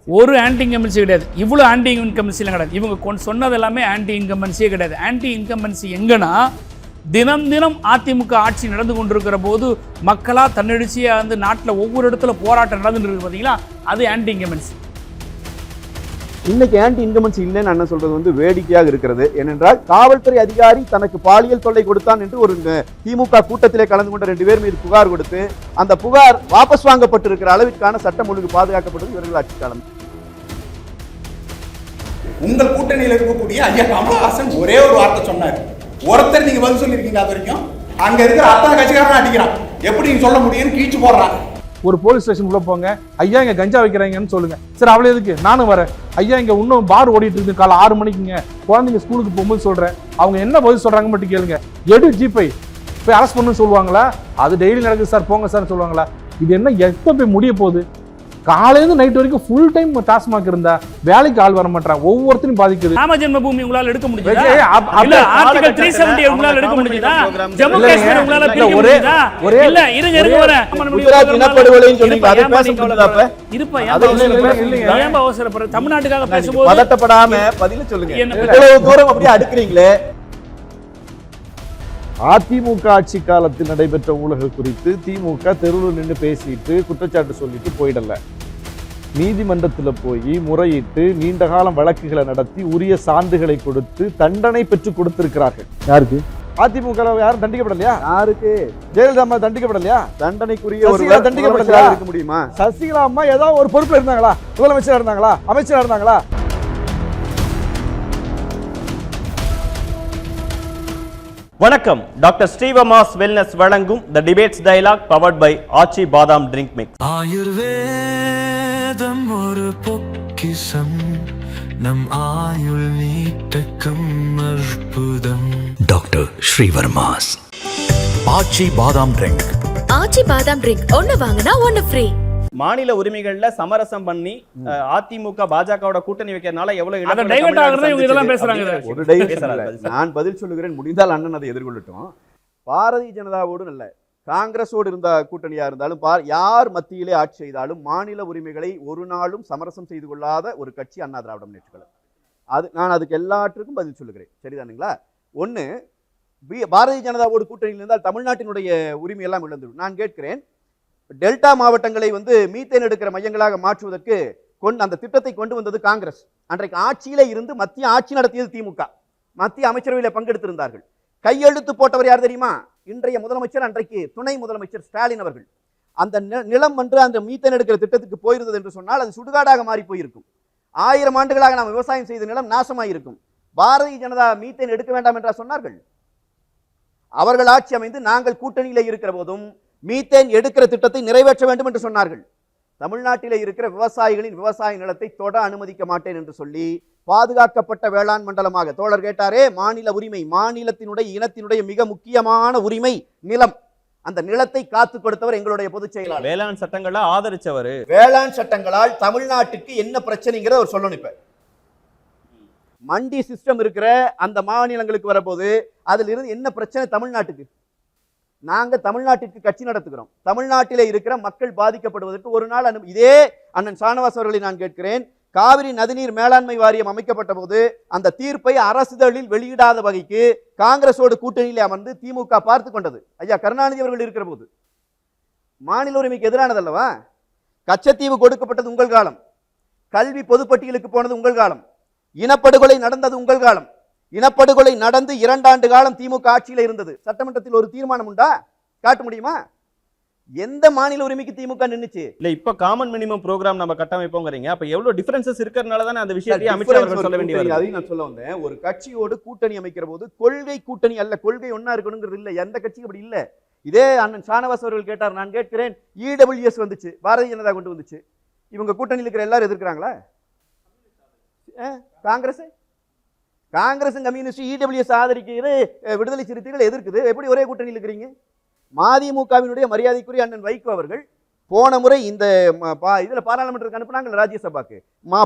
ஒரு anti incumbency கிடையாது. இவ்வளோ ஆன்டி இன்கம்பன்சிலாம் கிடையாது. இவங்க சொன்னது எல்லாமே ஆன்டி இன்கம்பன்சியே கிடையாது. ஆன்டி இன்கம்பன்சி எங்கன்னா தினம் தினம் அதிமுக ஆட்சி நடந்து கொண்டிருக்கிற போது மக்களாக தன்னெழுச்சியாக வந்து நாட்டில் ஒவ்வொரு இடத்துல போராட்டம் நடந்துட்டு இருக்கு பார்த்தீங்களா, அது ஆன்டி இன்கம்பன்சி. இன்னைக்கு ஆன்டி இன்கம்பன்சி இல்லைன்னு அண்ணன் சொல்றது வந்து வேடிக்கையாக இருக்கிறது. ஏனென்றால் காவல்துறை அதிகாரி தனக்கு பாலியல் தொல்லை கொடுத்தான் என்று ஒரு திமுக கூட்டத்திலே கலந்து கொண்ட 2 பேர் மீது புகார் கொடுத்து அந்த புகார் வாபஸ் வாங்கப்பட்டிருக்கிற அளவிற்கான சட்டம் ஒழுங்கு பாதுகாக்கப்பட்டது இவர்கள் ஆட்சி காலம். உங்கள் கூட்டணியில் இருக்கக்கூடிய ஐயா கமலஹாசன் ஒரே ஒரு வார்த்தை சொன்னார். ஒருத்தர் நீங்க பதில் சொல்லியிருக்கீங்க. அது வரைக்கும் அங்க இருக்கிற அத்தனை கட்சிக்காரன் அடிக்கிறான். எப்படி நீங்க சொல்ல முடியும்னு கீழ்ச்சி போடுறான். ஒரு போலீஸ் ஸ்டேஷன் உள்ள போங்க, ஐயா இங்க கஞ்சா வைக்கிறாங்கன்னு சொல்லுங்க. சரி அவ்வளவு எதுக்கு, நானும் வரேன். ஐயா இங்க இன்னும் பார் ஓடிட்டு இருக்கு, காலை 6 மணிக்குங்க, குழந்தைங்க ஸ்கூலுக்கு போகும்போது சொல்றேன். அவங்க என்ன பதில் சொல்றாங்க மட்டும் கேளுங்க. எடு ஜிபை போய் அரெஸ்ட் பண்ணுன்னு சொல்லுவாங்களா? அது டெய்லி நடக்குது சார், போங்க சார் சொல்லுவாங்களா? இது என்ன எப்போ போய் முடிய போகுது? காலையில நைட் வரைக்கும் ஃபுல் டைம் டாஸ்மாக் இருந்தா வேலைக்கு ஆள் வர மாட்டாங்க. ஒவ்வொருத்தரும் பாதிக்குது. ராம ஜென்மபூமி உங்களால எடுக்க முடியுதா? இல்ல ஆர்டிகல் 370 உங்களால எடுக்க முடியுதா? ஜம்மு காஷ்மீர் உங்களால பிரிக்க முடியுதா? இல்ல இருங்க வரேன். குஜராத் இனப்படுகொலைன்னு சொன்னீங்க. அது பேச முடியல. அப்ப இருப்பா ஏன் அவசரப்படுற? தமிழ்நாட்டுக்காக பேசும்போது பதட்டப்படாம பதில சொல்லுங்க. இவ்வளவு தூரம் அப்படியே அடுக்குறீங்களே. அதிமுக ஆட்சி காலத்தில் நடைபெற்ற ஊழல்கள் குறித்து திமுக தெருவில் நின்று பேசிட்டு குற்றச்சாட்டு சொல்லிட்டு போயிடல. நீதிமன்றத்தில் போய் முறையிட்டு நீண்ட காலம் வழக்குகளை நடத்தி உரிய சான்றுகளை கொடுத்து தண்டனை பெற்று கொடுத்திருக்கிறார்கள். யாருக்கு? அதிமுக யாரும் தண்டிக்கப்படலையா? யாருக்கு? ஜெயலலிதா அம்மா தண்டிக்கப்படலையா? தண்டனைக்குரிய ஒரு தண்டிக்கப்படலையா இருக்க முடியுமா? சசிகலா அம்மா ஏதாவது ஒரு பொறுப்புல இருந்தாங்களா? முதலமைச்சரா இருந்தாங்களா? அமைச்சரா இருந்தாங்களா? வணக்கம். டாக்டர் ஸ்ரீவமாஸ் வெல்னஸ் வழங்கும் தி டிபேட்ஸ் டயலாக் பவர்ட் பை ஆச்சி பாதாம் ட்ரிங்க் மிக்ஸ். ஆயுர்வேதம் ஒரு பொக்கிஷம், நம் ஆயுள் நீட்டக்கம் அற்புதம். டாக்டர் ஸ்ரீவர்மாஸ் ஆச்சி பாதாம் ட்ரிங்க். ஆச்சி பாதாம் ட்ரிங்க் ஒன்னு வாங்குனா ஒன்னு ஃப்ரீ. மாநில உரிமைகள்ல சமரசம் பண்ணி அதிமுக பாஜகவோட கூட்டணி வைக்கிறதுனால எவ்வளவு நான் பதில் சொல்லுகிறேன். முடிந்தால் அண்ணன் அதை எதிர்கொள்ளட்டும். பாரதிய ஜனதாவோடு நல்ல காங்கிரஸோடு இருந்த கூட்டணியா இருந்தாலும் யார் மத்தியிலே ஆட்சி செய்தாலும் மாநில உரிமைகளை ஒரு நாளும் சமரசம் செய்து கொள்ளாத ஒரு கட்சி அண்ணா திராவிட முன்னேற்றக் கழகம். நான் அதுக்கு எல்லாற்றுக்கும் பதில் சொல்லுகிறேன். சரிதானுங்களா? ஒன்று, பாரதிய ஜனதாவோடு கூட்டணியில் இருந்தால் தமிழ்நாட்டினுடைய உரிமை எல்லாம் இழந்துவிடும். நான் கேட்கிறேன், டெல்டா மாவட்டங்களை வந்து மீத்தேன் எடுக்கிற மையங்களாக மாற்றுவதற்கு அந்த திட்டத்தை கொண்டு வந்தது காங்கிரஸ். அன்றைக்கு ஆட்சியிலே இருந்து மத்திய ஆட்சி நடத்தியது திமுக. மத்திய அமைச்சரவையில் பங்கெடுத்திருந்தார்கள். கையெழுத்து போட்டவர் யார் தெரியுமா? இன்றைய முதலமைச்சர், அன்றைக்கு துணை முதலமைச்சர் ஸ்டாலின் அவர்கள். அந்த நிலம் என்று அந்த மீத்தேன் எடுக்கிற திட்டத்துக்கு போயிருந்தது என்று சொன்னால் அது சுடுகாடாக மாறி போயிருக்கும். 1000 ஆண்டுகளாக நாம் விவசாயம் செய்த நிலம் நாசமாயிருக்கும். பாரதிய ஜனதா மீத்தேன் எடுக்க வேண்டாம் என்றா சொன்னார்கள்? அவர்கள் ஆட்சி அமைந்து நாங்கள் கூட்டணியிலே இருக்கிற போதும் மீத்தேன் எடுக்கிற திட்டத்தை நிறைவேற்ற வேண்டும் என்று சொன்னார்கள். தமிழ்நாட்டிலே இருக்கிற விவசாயிகளின் விவசாய நிலத்தை தொட அனுமதிக்க மாட்டேன் என்று சொல்லி பாதுகாக்கப்பட்ட வேளாண் மண்டலமாக, தோழர் கேட்டாரே, மாநில உரிமை, மாநிலத்தினுடைய இனத்தினுடைய மிக முக்கியமான உரிமை நிலம். அந்த நிலத்தை காத்து கொடுத்தவர் எங்களுடைய பொதுச் செயலாளர். வேளாண் சட்டங்களை ஆதரிச்சவர். வேளாண் சட்டங்களால் தமிழ்நாட்டுக்கு என்ன பிரச்சனைங்கிறத அவர் சொல்லணும். இப்ப மண்டி சிஸ்டம் இருக்கிற அந்த மாநிலங்களுக்கு வரப்போது அதில் இருந்து என்ன பிரச்சனை தமிழ்நாட்டுக்கு? நாங்க தமிழ்நாட்டிற்கு கட்சி நடத்துகிறோம். தமிழ்நாட்டிலே இருக்கிற மக்கள் பாதிக்கப்படுவதற்கு ஒரு நாள் இதே அண்ணன் ஷானவாஸ் அவர்களை நான் கேட்கிறேன். காவிரி நதிநீர் மேலாண்மை வாரியம் அமைக்கப்பட்ட போது அந்த தீர்ப்பை அரசிதழில் வெளியிடாத வகைக்கு காங்கிரஸோடு கூட்டணியிலே அமர்ந்து திமுக பார்த்து கொண்டது. ஐயா கருணாநிதி அவர்கள் இருக்கிற போது மாநில உரிமைக்கு எதிரானது அல்லவா? கச்சத்தீவு கொடுக்கப்பட்டது உங்கள் காலம். கல்வி பொதுப்பட்டியலுக்கு போனது உங்கள் காலம். இனப்படுகொலை நடந்தது உங்கள் காலம். இனப்படுகொலை நடந்து 2 ஆண்டு காலம் திமுக ஆட்சியில் இருந்தது. சட்டமன்றத்தில் ஒரு தீர்மானம் உண்டா? காட்ட முடியுமா? எந்த மாநில உரிமைக்கு திமுக நின்னுச்சு? இல்ல இப்ப காமன் மினிமம் ப்ரோகிராம் நம்ம கட்டமைப்போங்கறீங்க. அப்ப எவ்வளவு டிஃபரன்சஸ் இருக்கறனால தான் அந்த விஷயத்தை அமைச்சர் அவர்கள் சொல்ல வேண்டியது. அதையும் நான் சொல்ல வந்தேன். ஒரு கட்சியோடு கூட்டணி அமைக்கிற போது கொள்கை கூட்டணி அல்ல, கொள்கை ஒண்ணா இருக்கணும்ங்கிறது இல்ல. எந்த கட்சியும் அப்படி இல்ல. இதே அண்ணன் ஷானவாஸ் அவர்கள் கேட்டார். நான் கேட்கிறேன், இடபிள்யூஎஸ் வந்துச்சு, பாரதிய ஜனதா கொண்டு வந்துச்சு. இவங்க கூட்டணியில் இருக்கிற எல்லாரும் எதிர்க்கிறாங்களா? காங்கிரஸ் கம்யூனிஸ்ட் இடபிள்யூஎஸ் ஆதரிக்கிறது, விடுதலை சிறுத்தைகள் எதிர்க்குது. எப்படி ஒரே கூட்டணியில் இருக்கிறீங்க? மதிமுகவினுடைய மரியாதைக்குரிய அண்ணன் வைகோ அவர்கள் போன முறை இந்த இதுல பாராளுமன்றத்துக்கு அனுப்பினாங்க, ராஜ்யசபாக்கு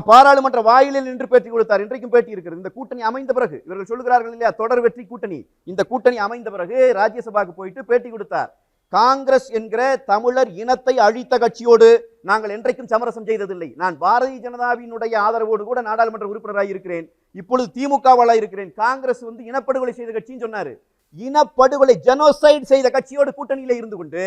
பாராளுமன்ற வாயிலில் நின்று பேட்டி கொடுத்தார். இன்றைக்கும் பேட்டி இருக்கிறது. இந்த கூட்டணி அமைந்த பிறகு இவர்கள் சொல்லுகிறார்கள் இல்லையா, தொடர் வெற்றி கூட்டணி. இந்த கூட்டணி அமைந்த பிறகு ராஜ்யசபாக்கு போயிட்டு பேட்டி கொடுத்தார். காங்கிரஸ் என்கிற தமிழர் இனத்தை அழித்த கட்சியோடு நாங்கள் என்றைக்கும் சமரசம் செய்ததில்லை. நான் பாரதிய ஜனதாவினுடைய ஆதரவோடு கூட நாடாளுமன்ற உறுப்பினராக இருக்கிறேன், இப்பொழுது திமுகவாளா இருக்கிறேன். காங்கிரஸ் இனப்படுகொலை செய்த கட்சின்னு சொன்னாரு. இனப்படுகொலை ஜெனோசைட் செய்த கட்சியோடு கூட்டணியில இருந்து கொண்டு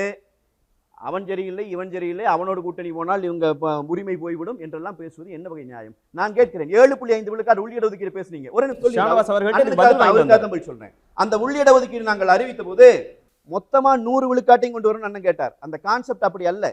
அவன் சரியில்லை இவன் சரியில்லை, அவனோடு கூட்டணி போனால் இவங்க உரிமை போய்விடும் என்றெல்லாம் பேசுவது என்ன வகை நியாயம்? நான் கேட்கிறேன், 7.5 விழுக்காடு உள்ளிட ஒதுக்கீடு பேசுனீங்க. சொல்றேன், அந்த உள்ளிட ஒதுக்கீடு நாங்கள் அறிவித்த போது மொத்தமா 100 விழுக்காட்டையும் கொண்டு வரணும் அண்ணன் கேட்டார். அந்த கான்செப்ட் அப்படி அல்ல.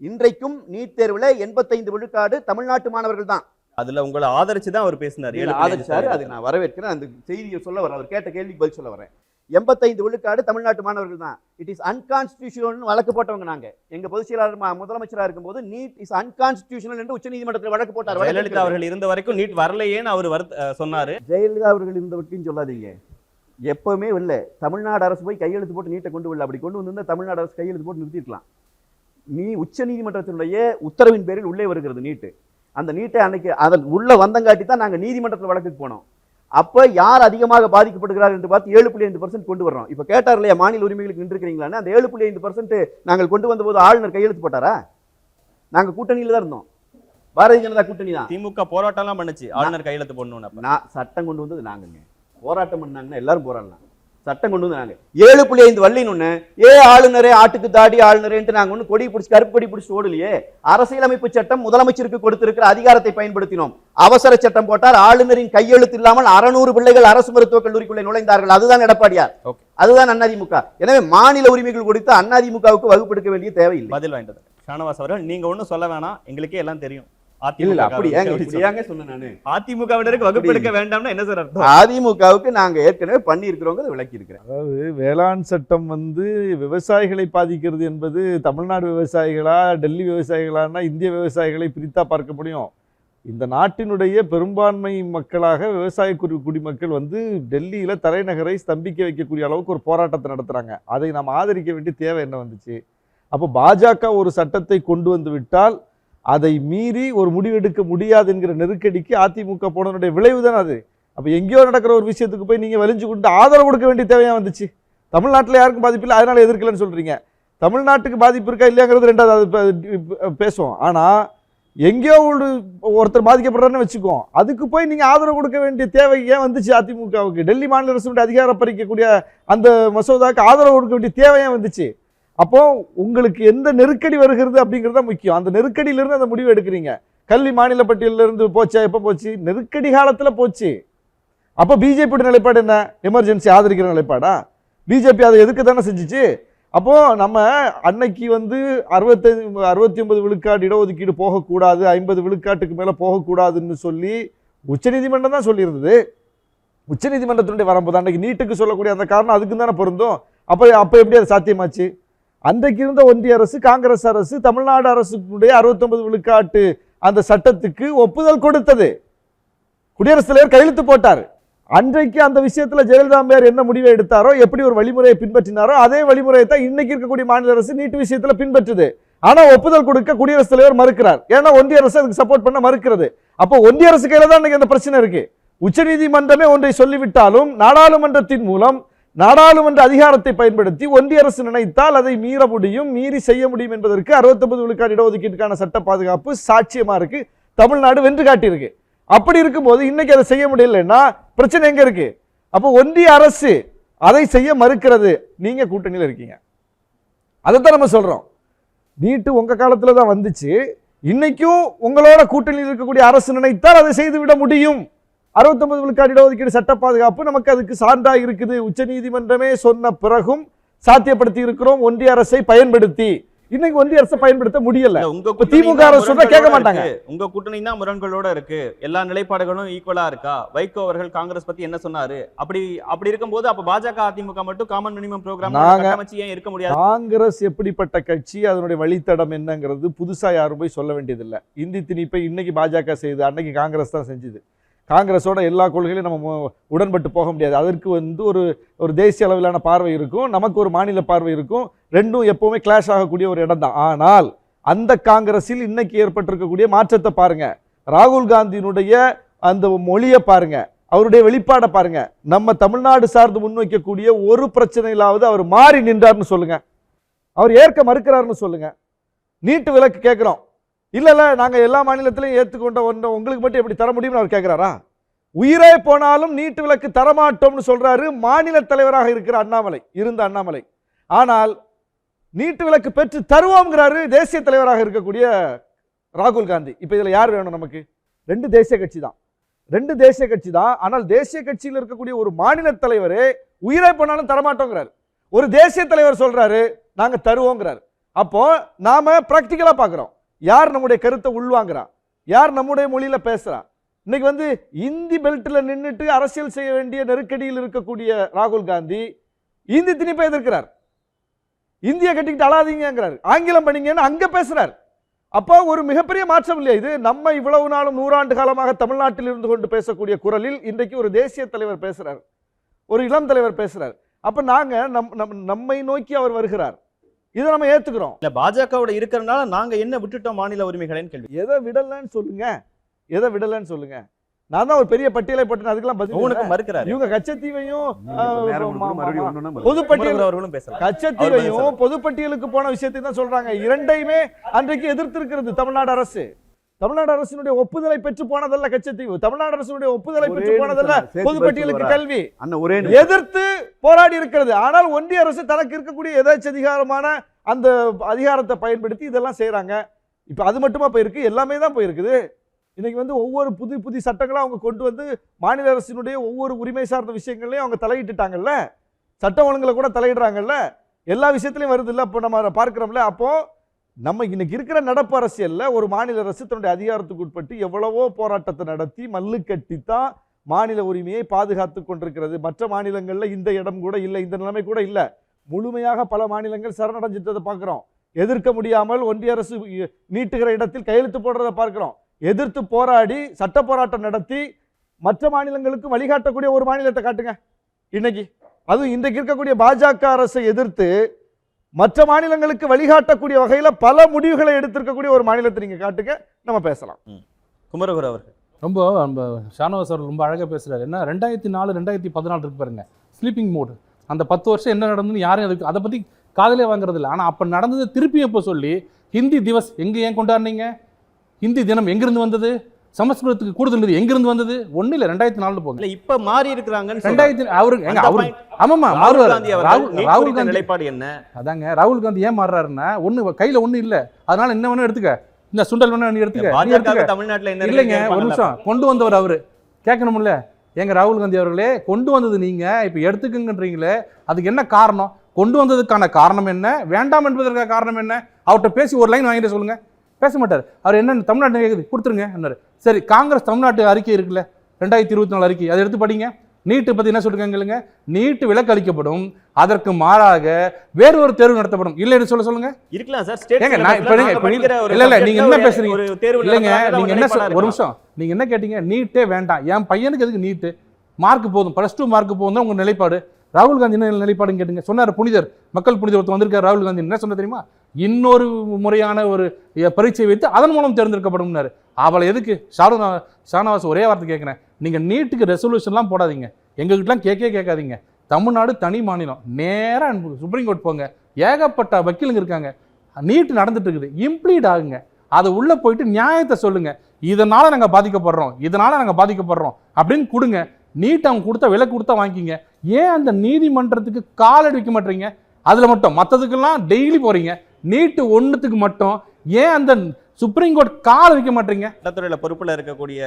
இன்றைக்கும் நீட் தேர்வுல 85 விழுக்காடு தமிழ்நாட்டு மாணவர்கள் தான். அதுல உங்களை ஆதரிச்சு தான் அவர் பேசினார். ஆதரிச்சாரு, அதை நான் வரவேற்கிறேன். அந்த செய்தியை சொல்ல வரேன், அவர் கேட்ட கேள்விக்கு பதில் சொல்ல வரேன். 85 விழுக்காடு தமிழ்நாட்டு மாணவர்கள் தான். இட் இஸ் அன்கான்ஸ்டிடியூஷனல் வழக்கு போட்டவங்க நாங்க. எங்க பொதுச் செயலாளர் முதலமைச்சராக இருக்கும்போது நீட் இஸ் அன்கான்ஸ்டிடியூஷனல் என்று உச்சநீதிமன்றத்தில் வழக்கு போட்டார். ஜெயலலிதா அவர்கள் இருந்த வரைக்கும் நீட் வரலையேன்னு அவர் சொன்னாரு. ஜெயலலிதா அவர்கள் இருந்த வரைக்கும் சொல்லாதீங்க, எப்பவுமே இல்லை. தமிழ்நாடு அரசு போய் கையெழுத்து போட்டு நீட்டை கொண்டு வரல. அப்படி கொண்டு வந்திருந்தா தமிழ்நாடு அரசு கையெழுத்து போட்டு நிறுத்திருக்கலாம். நீ உச்சநீதிமன்றத்தினுடைய உத்தரவின் பேரில் உள்ளே வருகிறது நீட்டு. அந்த நீட்டை அன்னைக்கு அதில் உள்ள வந்தங்காட்டி தான் நாங்கள் நீதிமன்றத்தில் வழக்குக்கு போனோம். அப்ப யார் அதிகமாக பாதிக்கப்படுகிறார் என்று பார்த்து 7.5% கொண்டு வர்றோம். இப்ப கேட்டார் இல்லையா மாநில உரிமைகளுக்கு நின்றுக்கிறீங்களான்னு, அந்த 7.5% நாங்கள் கொண்டு வந்த போது ஆளுநர் கையெழுத்து போட்டாரா? நாங்க கூட்டணியில தான் இருந்தோம், பாரதிய ஜனதா கூட்டணி தான். திமுக போராட்டம் பண்ணுச்சு ஆளுநர் கையெழுத்து போடணும். சட்டம் கொண்டு வந்தது நாங்க. போராட்டம் பண்ணாங்கன்னா எல்லாரும் போராடலாம். சட்டம் கொண்டு வந்து நாங்க 7.5 வள்ளின்னு ஆளுநரே ஆட்டுக்கு தாடி ஆளுநரேன்ட்டு நாங்க ஒண்ணு கொடி பிடிச்சி கருப்பு கொடி பிடிச்சி ஓடலையே. அரசியலமைப்பு சட்டம் முதலமைச்சருக்கு கொடுத்திருக்கிற அதிகாரத்தை பயன்படுத்தினோம். அவசர சட்டம் போட்டார், ஆளுநரின் கையெழுத்து இல்லாமல் 600 பிள்ளைகள் அரசு மருத்துவக் கல்லூரிக்குள்ளே நுழைந்தார்கள். அதுதான் எடப்பாடியார், அதுதான் அதிமுக. எனவே மாநில உரிமைகள் குறித்து அதிமுகவுக்கு வகுப்பெடுக்க வேண்டிய தேவையில்லை. பதில் வாங்கிட்டது ஷானவாஸ் அவர்கள், நீங்க ஒன்னும் சொல்ல வேணாம், எங்களுக்கே எல்லாம் தெரியும். அதிமுகவினருக்கு வகுப்பெடுக்க வேண்டாம்னா என்ன சார் அர்த்தம்? அதிமுகவுக்கு நாங்க ஏற்கனவே பண்ணி இருக்கிறோங்க, விளக்கி இருக்கிறேன். அதாவது வேளாண் சட்டம் விவசாயிகளை பாதிக்கிறது என்பது தமிழ்நாடு விவசாயிகளா டெல்லி விவசாயிகளான்னா இந்திய விவசாயிகளை பிரித்தா பார்க்க முடியும். இந்த நாட்டினுடைய பெரும்பான்மை மக்களாக விவசாய குடிமக்கள் டெல்லியில தலைநகரை ஸ்தம்பிக்க வைக்கக்கூடிய அளவுக்கு ஒரு போராட்டத்தை நடத்துறாங்க. அதை நாம் ஆதரிக்க வேண்டிய தேவை என்ன வந்துச்சு? அப்போ பாஜக ஒரு சட்டத்தை கொண்டு வந்து விட்டால் அதை மீறி ஒரு முடிவெடுக்க முடியாது என்கிற நெருக்கடிக்கு அதிமுக போனதுடைய விளைவு தான் அது. அப்போ எங்கேயோ நடக்கிற ஒரு விஷயத்துக்கு போய் நீங்கள் வலிஞ்சு கொண்டு ஆதரவு கொடுக்க வேண்டிய தேவையா வந்துச்சு? தமிழ்நாட்டில் யாருக்கும் பாதிப்பு இல்லை, அதனால எதிர்க்கலன்னு சொல்றீங்க. தமிழ்நாட்டுக்கு பாதிப்பு இருக்கா இல்லையாங்கிறது ரெண்டாவது பேசுவோம். ஆனால் எங்கேயோ ஒருத்தர் பாதிக்கப்படுறான்னு வச்சுக்கோம், அதுக்கு போய் நீங்கள் ஆதரவு கொடுக்க வேண்டிய தேவை ஏன் வந்துச்சு அதிமுகவுக்கு? டெல்லி மாநில அரசுடைய அதிகாரம் பறிக்கக்கூடிய அந்த மசோதாவுக்கு ஆதரவு கொடுக்க வேண்டிய தேவை ஏன் வந்துச்சு? அப்போ உங்களுக்கு எந்த நெருக்கடி வருகிறது அப்படிங்கிறது தான் முக்கியம். அந்த நெருக்கடியிலிருந்து அந்த முடிவு எடுக்கிறீங்க. கல்வி மாநில பட்டியலிருந்து போச்சா? எப்போ போச்சு? நெருக்கடி காலத்தில் போச்சு. அப்போ பிஜேபியோட நிலைப்பாடு என்ன? எமர்ஜென்சி ஆதரிக்கிற நிலைப்பாடா? பிஜேபி அதை எதுக்கு தானே செஞ்சிச்சு. அப்போ நம்ம அன்னைக்கு 69 விழுக்காடு இடஒதுக்கீடு போகக்கூடாது, 50 விழுக்காட்டுக்கு மேலே போகக்கூடாதுன்னு சொல்லி உச்சநீதிமன்றம் தான் சொல்லியிருந்தது. உச்சநீதிமன்றத்தினுடைய வரும்போது அன்னைக்கு நீட்டுக்கு சொல்லக்கூடிய அந்த காரணம் அதுக்கு தானே பொருந்தும். அப்போ எப்படி அது சாத்தியமாச்சு? அன்றைக்கு இருந்த ஒன்றிய அரசு, காங்கிரஸ் அரசு, தமிழ்நாடு அரசுடைய 69 விழுக்காட்டு அந்த சட்டத்துக்கு ஒப்புதல் கொடுத்தது. குடியரசுத் தலைவர் கையெழுத்து போட்டார். அன்றைக்கு அந்த விஷயத்துல ஜெயலலிதா அம்மையார் என்ன முடிவை எடுத்தாரோ, எப்படி ஒரு வழிமுறையை பின்பற்றினாரோ, அதே வழிமுறையை தான் இன்னைக்கு இருக்கக்கூடிய மாநில அரசு நீட்டு விஷயத்துல பின்பற்றுது. ஆனா ஒப்புதல் கொடுக்க குடியரசுத் தலைவர் மறுக்கிறார். ஏன்னா ஒன்றிய அரசு அதுக்கு சப்போர்ட் பண்ண மறுக்கிறது. அப்போ ஒன்றிய அரசு கையில தான் இன்னைக்கு அந்த பிரச்சனை இருக்கு. உச்சநீதிமன்றமே ஒன்றை சொல்லிவிட்டாலும் நாடாளுமன்றத்தின் மூலம் நாடாளுமன்ற அதிகாரத்தை பயன்படுத்தி ஒன்றிய அரசு நினைத்தால் அதை மீற முடியும், மீறி செய்ய முடியும் என்பதற்கு 69 விழுக்காடு இடஒதுக்கீட்டுக்கான சட்ட பாதுகாப்பு சாட்சியமா இருக்கு. தமிழ்நாடு வென்று காட்டியிருக்கு. அப்படி இருக்கும்போது இன்னைக்கு அதை செய்ய முடியலன்னா பிரச்சனை எங்க இருக்கு? அப்போ ஒன்றிய அரசு அதை செய்ய மறுக்கிறது. நீங்க கூட்டணியில் இருக்கீங்க, அதைத்தான் நம்ம சொல்றோம். நீட்டு உங்க காலத்துல தான் வந்துச்சு. இன்னைக்கும் உங்களோட கூட்டணியில் இருக்கக்கூடிய அரசு நினைத்தால் அதை செய்துவிட முடியும். 69 விழுக்காடு இடஒதுக்கீடு சட்ட பாதுகாப்பு நமக்கு அதுக்கு சான்றா இருக்குது. உச்சநீதிமன்றமே சொன்ன பிறகும் சாத்தியப்படுத்தி இருக்கிறோம் ஒன்றிய அரசை பயன்படுத்தி. இன்னைக்கு ஒன்றிய அரசை பயன்படுத்த முடியல. திமுக அரசு கேட்க மாட்டாங்க. உங்க கூட்டணி தான் முரண்களோட இருக்கு, எல்லா நிலைப்பாடுகளும் ஈக்குவலா இருக்கா? வைகோ அவர்கள் காங்கிரஸ் பத்தி என்ன சொன்னாரு? அப்படி இருக்கும்போது அப்ப பாஜக அதிமுக மட்டும் காமன் மினிமம் ப்ரோகிராம் ஏன் இருக்க முடியாது? காங்கிரஸ் எப்படிப்பட்ட கட்சி, அதனுடைய வழித்தடம் என்னங்கிறது புதுசா யாரும் போய் சொல்ல வேண்டியதில்லை. இந்தி திணிப்பை இன்னைக்கு பாஜக செய்யுது, அன்னைக்கு காங்கிரஸ் தான் செஞ்சுது. காங்கிரஸோட எல்லா கொள்கையிலும் நம்ம உடன்பட்டு போக முடியாது. அதற்கு ஒரு தேசிய அளவிலான பார்வை இருக்கும், நமக்கு ஒரு மாநில பார்வை இருக்கும். ரெண்டும் எப்பவுமே கிளாஷ் ஆகக்கூடிய ஒரு இடம் தான். ஆனால் அந்த காங்கிரஸில் இன்னைக்கு ஏற்பட்டிருக்கக்கூடிய மாற்றத்தை பாருங்க. ராகுல் காந்தியினுடைய அந்த மொழியை பாருங்க, அவருடைய வெளிப்பாடை பாருங்க. நம்ம தமிழ்நாடு சார்ந்து முன்வைக்கக்கூடிய ஒரு பிரச்சனையிலாவது அவர் மாறி நின்றார்னு சொல்லுங்க. அவர் ஏற்க மறுக்கிறாருன்னு சொல்லுங்க. நீட்டு விலக்கு கேட்கிறோம், இல்ல இல்ல நாங்க எல்லா மாநிலத்திலையும் ஏத்துக்கொண்ட ஒன்று உங்களுக்கு மட்டும் எப்படி தர முடியும்னு அவர் கேட்கிறாரா? உயிரே போனாலும் நீட்டு விலக்கு தரமாட்டோம்னு சொல்றாரு மாநில தலைவராக இருக்கிற அண்ணாமலை. ஆனால் நீட்டு விலக்கு பெற்று தருவோம்ங்கிறாரு தேசிய தலைவராக இருக்கக்கூடிய ராகுல் காந்தி. இப்ப இதுல யார் வேணும் நமக்கு? ரெண்டு தேசிய கட்சி தான். ஆனால் தேசிய கட்சியில் இருக்கக்கூடிய ஒரு மாநில தலைவரே உயிரை போனாலும் தரமாட்டோங்கிறாரு. ஒரு தேசிய தலைவர் சொல்றாரு நாங்க தருவோங்கிறாரு. அப்போ நாம பிராக்டிக்கலா பாக்குறோம், யார் நம்முடைய கருத்தை உள்வாங்குறா, யார் நம்முடைய மொழியில பேசுறா. இன்னைக்கு வந்து இந்தி பெல்ட்ல நின்றுட்டு அரசியல் செய்ய வேண்டிய நெருக்கடியில் இருக்கக்கூடிய ராகுல் காந்தி இந்தி திணிப்பை எதிர்க்கிறார். இந்திய கட்டிக்கிட்டு அழாதீங்கிறார், ஆங்கிலம் பண்ணீங்கன்னு அங்க பேசுறார். அப்போ ஒரு மிகப்பெரிய மாற்றம் இல்லையா இது? நம்ம இவ்வளவு நாளும் 100 ஆண்டு காலமாக தமிழ்நாட்டில் இருந்து கொண்டு பேசக்கூடிய குரலில் இன்றைக்கு ஒரு தேசிய தலைவர் பேசுறார், ஒரு இளம் தலைவர் பேசுறார். அப்ப நாங்க நம்மை நோக்கி அவர் வருகிறார், இதை நம்ம ஏத்துக்கிறோம். இல்ல பாஜகவோட இருக்கிறனால நாங்க என்ன விட்டுட்டோம் மாநில உரிமைகளின் கேள்வி. எதை விடலன்னு சொல்லுங்க. நான் தான் ஒரு பெரிய பட்டியலை போட்டேன், அதுக்கெல்லாம் பதில் மறுக்கிறார். இவங்க கச்சத்தீவையும் பொதுப்பட்டியலுக்கு போன விஷயத்தை தான் சொல்றாங்க. இரண்டையுமே அன்றைக்கு எதிர்த்து இருக்கிறது தமிழ்நாடு அரசு. தமிழ்நாடு அரசினுடைய ஒப்புதலை பெற்று போனதல்ல கச்சத்தீவு, தமிழ்நாடு அரசினுடைய ஒப்புதலை பெற்று போனதல்ல பொதுப்பட்டியலுக்கு கல்வி, எதிர்த்து போராடி இருக்கிறது. ஆனால் ஒன்றிய அரசு தனக்கு இருக்கக்கூடிய எதாச்சதிகாரமான அந்த அதிகாரத்தை பயன்படுத்தி இதெல்லாம் செய்யறாங்க. இப்ப அது மட்டுமா போயிருக்கு, எல்லாமே தான் போயிருக்குது. இன்னைக்கு வந்து ஒவ்வொரு புதிய சட்டங்களும் அவங்க கொண்டு வந்து மாநில அரசினுடைய ஒவ்வொரு உரிமை சார்ந்த விஷயங்களையும் அவங்க தலையிட்டுட்டாங்கல்ல, சட்ட ஒழுங்குல கூட தலையிடுறாங்கல்ல, எல்லா விஷயத்திலையும் வருது இல்ல. இப்போ நம்ம பார்க்கிறோம்ல. அப்போ நம்ம இன்னைக்கு இருக்கிற நடப்பு அரசியல்ல ஒரு மாநில அரசு தன்னுடைய அதிகாரத்துக்கு உட்பட்டு எவ்வளவோ போராட்டத்தை நடத்தி மல்லு கட்டித்தான் மாநில உரிமையை பாதுகாத்து கொண்டிருக்கிறது. மற்ற மாநிலங்கள்ல இந்த இடம் கூட இல்லை, இந்த நிலைமை கூட இல்லை. முழுமையாக பல மாநிலங்கள் சரணடைஞ்சிட்டதை பார்க்கிறோம். எதிர்க்க முடியாமல் ஒன்றிய அரசு நீட்டுகிற இடத்தில் கையெழுத்து போடுறதை பார்க்கிறோம். எதிர்த்து போராடி சட்ட போராட்டம் நடத்தி மற்ற மாநிலங்களுக்கு வழிகாட்டக்கூடிய ஒரு மாநிலத்தை காட்டுங்க இன்னைக்கு. அதுவும் இன்றைக்கு இருக்கக்கூடிய பாஜக அரசை எதிர்த்து மற்ற மாநிலங்களுக்கு வழிகாட்டக்கூடிய வகையில பல முடிவுகளை எடுத்திருக்கக்கூடிய ஒரு மாநிலத்தை நீங்க காட்டுங்க, நம்ம பேசலாம். குமரகுரு அவர்கள் ரொம்ப ஷானவாஸ் அவர்கள் ரொம்ப அழகாக பேசுறாரு. என்ன 2004 2014 இருக்கு பாருங்க, ஸ்லீப்பிங் மோடு. அந்த 10 வருஷம் என்ன நடந்ததுன்னு யாரும் அதுக்கு அதை பத்தி காதலே வாங்குறது இல்லை. ஆனால் அப்போ நடந்தது திருப்பி எப்போ சொல்லி ஹிந்தி திவஸ் எங்கே ஏன் கொண்டாடுனீங்க, ஹிந்தி தினம் எங்கிருந்து வந்தது, சமஸ்கிருதத்துக்கு கூடுதல் எங்கிருந்து வந்தது? ஒன்னும் இல்லை, 2004 போங்க. இப்ப மாறி இருக்கிறாங்க. 2000 அவரு ஆமாமா மாறுவார். ராகுல் காந்தி நிலைப்பாடு என்ன? அதாங்க ராகுல் காந்தி ஏன் மாறுறாருன்னா, ஒண்ணு கையில ஒண்ணு இல்ல, அதனால என்ன வேணும் எடுத்துக்க, இந்த சுண்டல் வேணும் நீ எடுத்துக்க. தமிழ்நாட்டுல என்ன இல்லைங்க, ஒரு நிமிஷம், கொண்டு வந்தவர் அவரு கேட்கணும்ல. எங்க ராகுல் காந்தி அவர்களே, கொண்டு வந்தது நீங்க, இப்ப எடுத்துக்கன்றீங்களே, அதுக்கு என்ன காரணம்? கொண்டு வந்ததுக்கான காரணம் என்ன, வேண்டாம் என்பதற்கான காரணம் என்ன? அவர்கிட்ட பேசி ஒரு லைன் வாங்கிட்டு சொல்லுங்க. பேச மாட்டார் அவர். என்ன தமிழ்நாட்டு கேட்குது கொடுத்துருங்க என்னாரு. சரி, காங்கிரஸ் தமிழ்நாட்டு அறிக்கை இருக்குல்ல 2024 அறிக்கை, அதை எடுத்து படிங்க. நீட்டு பத்தி என்ன சொல்லிருக்காங்க? நீட்டு விலக்கு அளிக்கப்படும், அதற்கு மாறாக வேறு ஒரு தேர்வு நடத்தப்படும். இல்லைன்னு சொல்லுங்க. இருக்கலாம் சார். இல்ல நீங்க என்ன பேசுறீங்க? இல்லைங்க, நீங்க என்ன ஒரு நிமிஷம், நீங்க என்ன கேட்டீங்க? நீட்டே வேண்டாம், என் பையனுக்கு எதுக்கு நீட்டு, மார்க் போதும், +2 மார்க் போதும் தான் உங்க நிலைப்பாடு. ராகுல் காந்தி என்ன நிலைப்பாடுன்னு கேட்டுங்க. சொன்னார் புனிதர், மக்கள் புனிதர் ஒருத்தர் வந்திருக்காரு ராகுல் காந்தி. என்ன சொன்ன தெரியுமா? இன்னொரு முறையான ஒரு பரீட்சை வைத்து அதன் மூலம் தேர்ந்தெடுக்கப்படும். அவளை எதுக்கு? ஷானவாஸ் ஒரே வார்த்தை கேட்குறேன், நீங்க நீட்டுக்கு ரெசல்யூஷன்லாம் போடாதீங்க, எங்ககிட்டலாம் கேட்காதீங்க. தமிழ்நாடு தனி மாநிலம், நேராக சுப்ரீம் கோர்ட் போங்க, ஏகப்பட்ட வக்கீலுங்க இருக்காங்க, நீட்டு நடந்துட்டு இருக்குது, இம்ப்ளீட் ஆகுங்க, அதை உள்ள போயிட்டு நியாயத்தை சொல்லுங்க. இதனால நாங்கள் பாதிக்கப்படுறோம் அப்படின்னு கொடுங்க. நீட் அவங்க கொடுத்தா விலை கொடுத்தா வாங்கிக்கிங்க. ஏன் அந்த நீதிமன்றத்துக்கு காலடி வைக்க மாட்டீங்க? அதுல மட்டும், மற்றதுக்கெல்லாம் டெய்லி போறீங்க, நீட்டு ஒன்றுத்துக்கு மட்டும் ஏன் அந்த சுப்ரீம் கோர்ட் கால வைக்க மாட்டீங்க? சட்டத்துறையில பொறுப்புல இருக்கக்கூடிய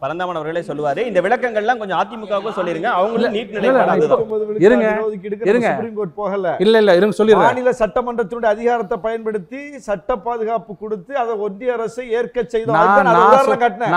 பரந்தாமன் அவர்களே சொல்லுவாரு, இந்த விளக்கங்கள்லாம் கொஞ்சம் அதிமுகவுக்கும் சொல்லிருங்க, அவங்களும் நீட் இருங்க சுப்ரீம் கோர்ட் போகல. இல்ல இருங்க சொல்லிடுறேன். மாநில சட்டமன்றத்தினுடைய அதிகாரத்தை பயன்படுத்தி சட்ட பாதுகாப்பு கொடுத்து அதை ஒன்றிய அரசை ஏற்க செய்தோம்.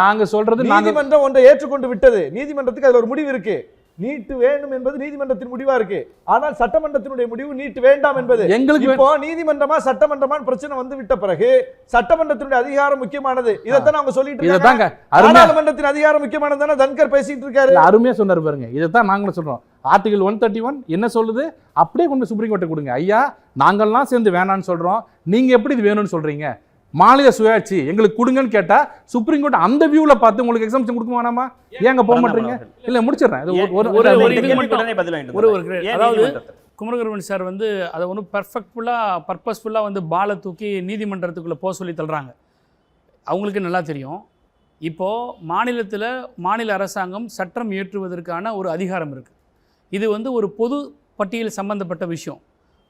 நாங்க சொல்றது, நீதிமன்றம் ஒன்றை ஏற்றுக்கொண்டு விட்டது. நீதிமன்றத்துக்கு அதுல ஒரு முடிவு இருக்கு. நீட்டு வேணும் என்பது நீதிமன்றத்தின் முடிவா இருக்கு. ஆனால் சட்டமன்றத்தினுடைய முடிவு நீட்டு வேண்டாம் என்பது. எங்களுக்கு இப்போ நீதிமன்றமா சட்டமன்றமா பிரச்சனை வந்து விட்ட பிறகு சட்டமன்றத்தினுடைய அதிகாரம் முக்கியமானது. இதைத்தான் அவங்க சொல்லிட்டு இருக்காங்க. நாடாளுமன்றத்தின் அதிகாரம் முக்கியமானது தானே தன்கர் பேசிட்டு இருக்காரு. அருமையா சொன்னாரு பாருங்க. இதைத்தான் நாங்களும் சொல்றோம். ஆர்டிகல் 131 என்ன சொல்லுது? அப்படியே கொண்டு சுப்ரீம் கோர்ட்டை கொடுங்க. ஐயா, நாங்கள்லாம் சேர்ந்து வேணான்னு சொல்றோம், நீங்க எப்படி இது வேணும்னு சொல்றீங்க? மாநில சுயாட்சி எங்களுக்கு கொடுங்கன்னு கேட்டா சுப்ரீம் கோர்ட் அந்த வியூல பார்த்து உங்களுக்கு எக்ஸாம்ஷன் கொடுக்க வேணாமா? ஏங்க போக மாட்டீங்க? இல்ல முடிச்சிடுறேன். அதாவது குமரகுருவன் சார் வந்து அதை ஒன்றும் பர்பஸ்ஃபுல்லாக வந்து பாலை தூக்கி நீதிமன்றத்துக்குள்ளே போக சொல்லி தள்ளுறாங்க. அவங்களுக்கு நல்லா தெரியும், இப்போது மாநில அரசாங்கம் சட்டம் இயற்றுவதற்கான ஒரு அதிகாரம் இருக்குது. இது வந்து ஒரு பொது பட்டியல் சம்பந்தப்பட்ட விஷயம்.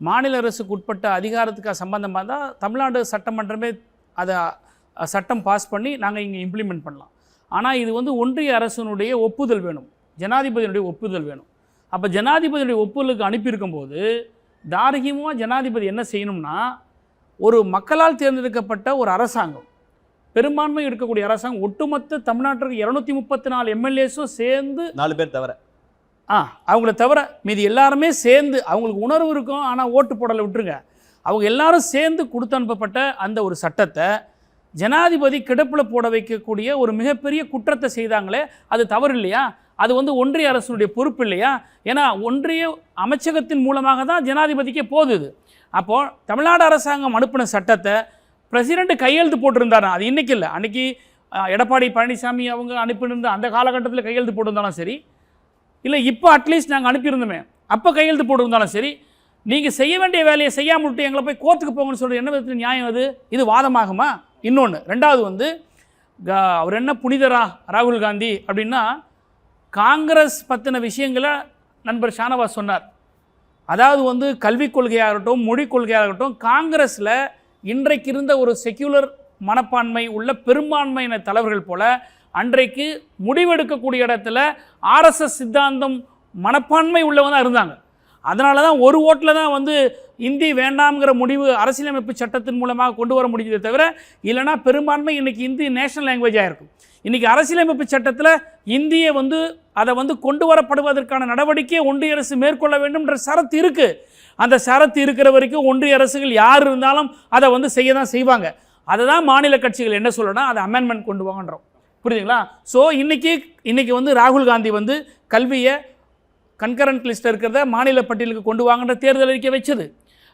மாநில அரசுக்கு உட்பட்ட அதிகாரத்துக்காக சம்பந்தமாக தான் தமிழ்நாடு சட்டமன்றமே அதை சட்டம் பாஸ் பண்ணி நாங்கள் இங்கே இம்ப்ளிமெண்ட் பண்ணலாம். ஆனால் இது வந்து ஒன்றிய அரசினுடைய ஒப்புதல் வேணும், ஜனாதிபதியினுடைய ஒப்புதல் வேணும். அப்போ ஜனாதிபதியுடைய ஒப்புதலுக்கு அனுப்பியிருக்கும்போது தார்மீகமாக ஜனாதிபதி என்ன செய்யணும்னா, ஒரு மக்களால் தேர்ந்தெடுக்கப்பட்ட ஒரு அரசாங்கம், பெரும்பான்மை இருக்கக்கூடிய அரசாங்கம், ஒட்டுமொத்த தமிழ்நாட்டிற்கு 234 எம்எல்ஏஸும் சேர்ந்து 4 பேர் தவிர அவங்கள தவிர மீதி எல்லாருமே சேர்ந்து, அவங்களுக்கு உணர்வு இருக்கும் ஆனால் ஓட்டு போடலை விட்டுருங்க, அவங்க எல்லாரும் சேர்ந்து கொடுத்து அனுப்பப்பட்ட அந்த ஒரு சட்டத்தை ஜனாதிபதி கிடப்பில் போட வைக்கக்கூடிய ஒரு மிகப்பெரிய குற்றத்தை செய்தாங்களே, அது தவறு இல்லையா? அது வந்து ஒன்றிய அரசுடைய பொறுப்பு இல்லையா? ஏன்னா ஒன்றிய அமைச்சகத்தின் மூலமாக தான் ஜனாதிபதிக்கே போகுது. அப்போது தமிழ்நாடு அரசாங்கம் அனுப்பின சட்டத்தை பிரசிடெண்ட் கையெழுத்து போட்டிருந்தாரு. அது இன்றைக்கி இல்லை, அன்றைக்கி எடப்பாடி பழனிசாமி அவங்க அனுப்பியிருந்த அந்த காலகட்டத்தில் கையெழுத்து போட்டிருந்தாலும் சரி, இல்லை இப்போ அட்லீஸ்ட் நாங்கள் அனுப்பியிருந்தோமே அப்போ கையெழுத்து போட்டிருந்தாலும் சரி, நீங்கள் செய்ய வேண்டிய வேலையை செய்யாமல் விட்டு எங்களை போய் கோர்ட்டுக்கு போங்கன்னு சொல்கிற என்ன விதத்தில் நியாயம் அது? இது வாதமாகுமா? இன்னொன்று, ரெண்டாவது வந்து அவர் என்ன புனிதரா ராகுல் காந்தி அப்படின்னா, காங்கிரஸ் பற்றின விஷயங்களை நண்பர் ஷானவாஸ் சொன்னார். அதாவது வந்து கல்விக் கொள்கையாகட்டும், மொழிக் கொள்கையாகட்டும், காங்கிரஸில் இன்றைக்கு இருந்த ஒரு செக்யூலர் மனப்பான்மை உள்ள பெரும்பான்மையின தலைவர்கள் போல அன்றைக்கு முடிவெடுக்கக்கூடிய இடத்துல ஆர்எஸ்எஸ் சித்தாந்தம் மனப்பான்மை உள்ளவங்க தான் இருந்தாங்க. அதனால தான் ஒரு ஓட்டில் தான் வந்து இந்தி வேண்டாம்ங்கிற முடிவு அரசியலமைப்பு சட்டத்தின் மூலமாக கொண்டு வர முடிஞ்சதே தவிர, இல்லைனா பெரும்பான்மை இன்றைக்கி இந்தி நேஷனல் லாங்குவேஜாக இருக்கும். இன்றைக்கி அரசியலமைப்பு சட்டத்தில் இந்தியை வந்து அதை வந்து கொண்டு வரப்படுவதற்கான நடவடிக்கையை ஒன்றிய அரசு மேற்கொள்ள வேண்டும்ன்ற சரத்து இருக்குது. அந்த சரத்து இருக்கிற வரைக்கும் ஒன்றிய அரசுகள் யார் இருந்தாலும் அதை வந்து செய்ய தான் செய்வாங்க. அதை தான் மாநில கட்சிகள் என்ன சொல்லணும், அதை அமெண்ட்மெண்ட் கொண்டு வாங்கன்றோம். புரியுதுங்களா? ஸோ இன்றைக்கி வந்து ராகுல் காந்தி வந்து கல்வியை கன்கரண்ட் லிஸ்ட்டில் இருக்கிறத மாநில பட்டியலுக்கு கொண்டு வாங்கன்ற தேர்தல் அறிக்கை வச்சது.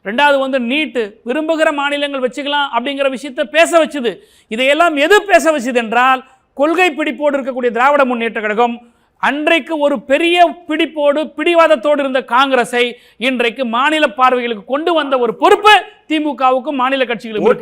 ரெண்டாவது வந்து நீட்டு விரும்புகிற மாநிலங்கள் வச்சுக்கலாம் அப்படிங்கிற விஷயத்தை பேச வச்சுது. இதையெல்லாம் எது பேச வச்சுது என்றால், கொள்கை பிடிப்போடு இருக்கக்கூடிய திராவிட முன்னேற்ற கழகம் அன்றைக்கு ஒரு பெரிய பிடிவாதத்தோடு இருந்த காங்கிரஸை இன்றைக்கு மாநில பார்வைகளுக்கு கொண்டு வந்த ஒரு பொறுப்பு திமுகவுக்கும் மாநில கட்சிகளுக்கும்.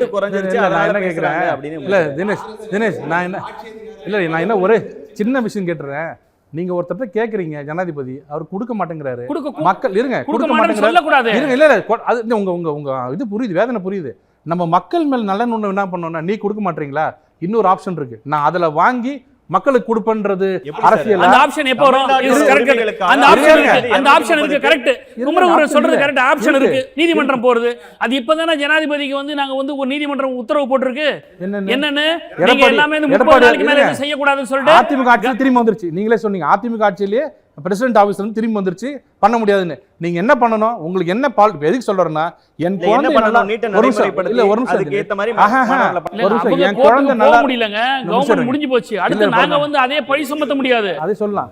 நான் என்ன ஒரே சின்ன விஷயம் கேட்டுறேன். நீங்க ஒருத்தர் கேக்குறீங்க, ஜனாதிபதி அவர் கொடுக்க மாட்டேங்கிறாரு, மக்கள் இருங்க கொடுக்க மாட்டேங்கிறாரு, இல்ல உங்க இது புரியுது, வேதனை புரியுது. நம்ம மக்கள் மேல் நல்ல என்ன பண்ணோம்னா, நீ கொடுக்க மாட்டீங்களா, இன்னொரு ஆப்ஷன் இருக்கு, நான் அதுல வாங்கி மக்களுக்கு கொடுப்பன்றது அரசியல். அந்த ஆப்ஷன் எப்போ வரும்? அந்த ஆப்ஷன் இருக்கு, கரெக்ட். குமரகுருவன் சொல்றது கரெக்ட், ஆப்ஷன் இருக்கு. நீதிமன்றம் போறது அது இப்பதானே ஜனாதிபதிக்கு வந்து நாங்க வந்து ஒரு நீதிமன்றம் உத்தரவு போட்டிருக்கு. என்னன்னு நீங்க எல்லாமே 30 நாளைக்கு மேல செய்ய கூடாதுன்னு சொல்லிட்டு அதிமுக ஆட்சியில் திரும்பி வந்துருச்சு. நீங்களே சொன்னீங்க, அதிமுக ஆட்சியிலேயே பிரசிடென்ட் ஆபீஸ்ல இருந்து திரும்பி வந்துருச்சு, பண்ண முடியாதுன்னு. நீங்க என்ன பண்ணணும், உங்களுக்கு என்ன எதுக்கு சொல்றேன்னா, என் குழந்தை நல்லா முடியலங்க, கவர்மெண்ட் முடிஞ்சு போச்சு, அடுத்து நாங்க வந்து அதே பழி சுமத்த முடியாது. அதே சொல்லலாம்.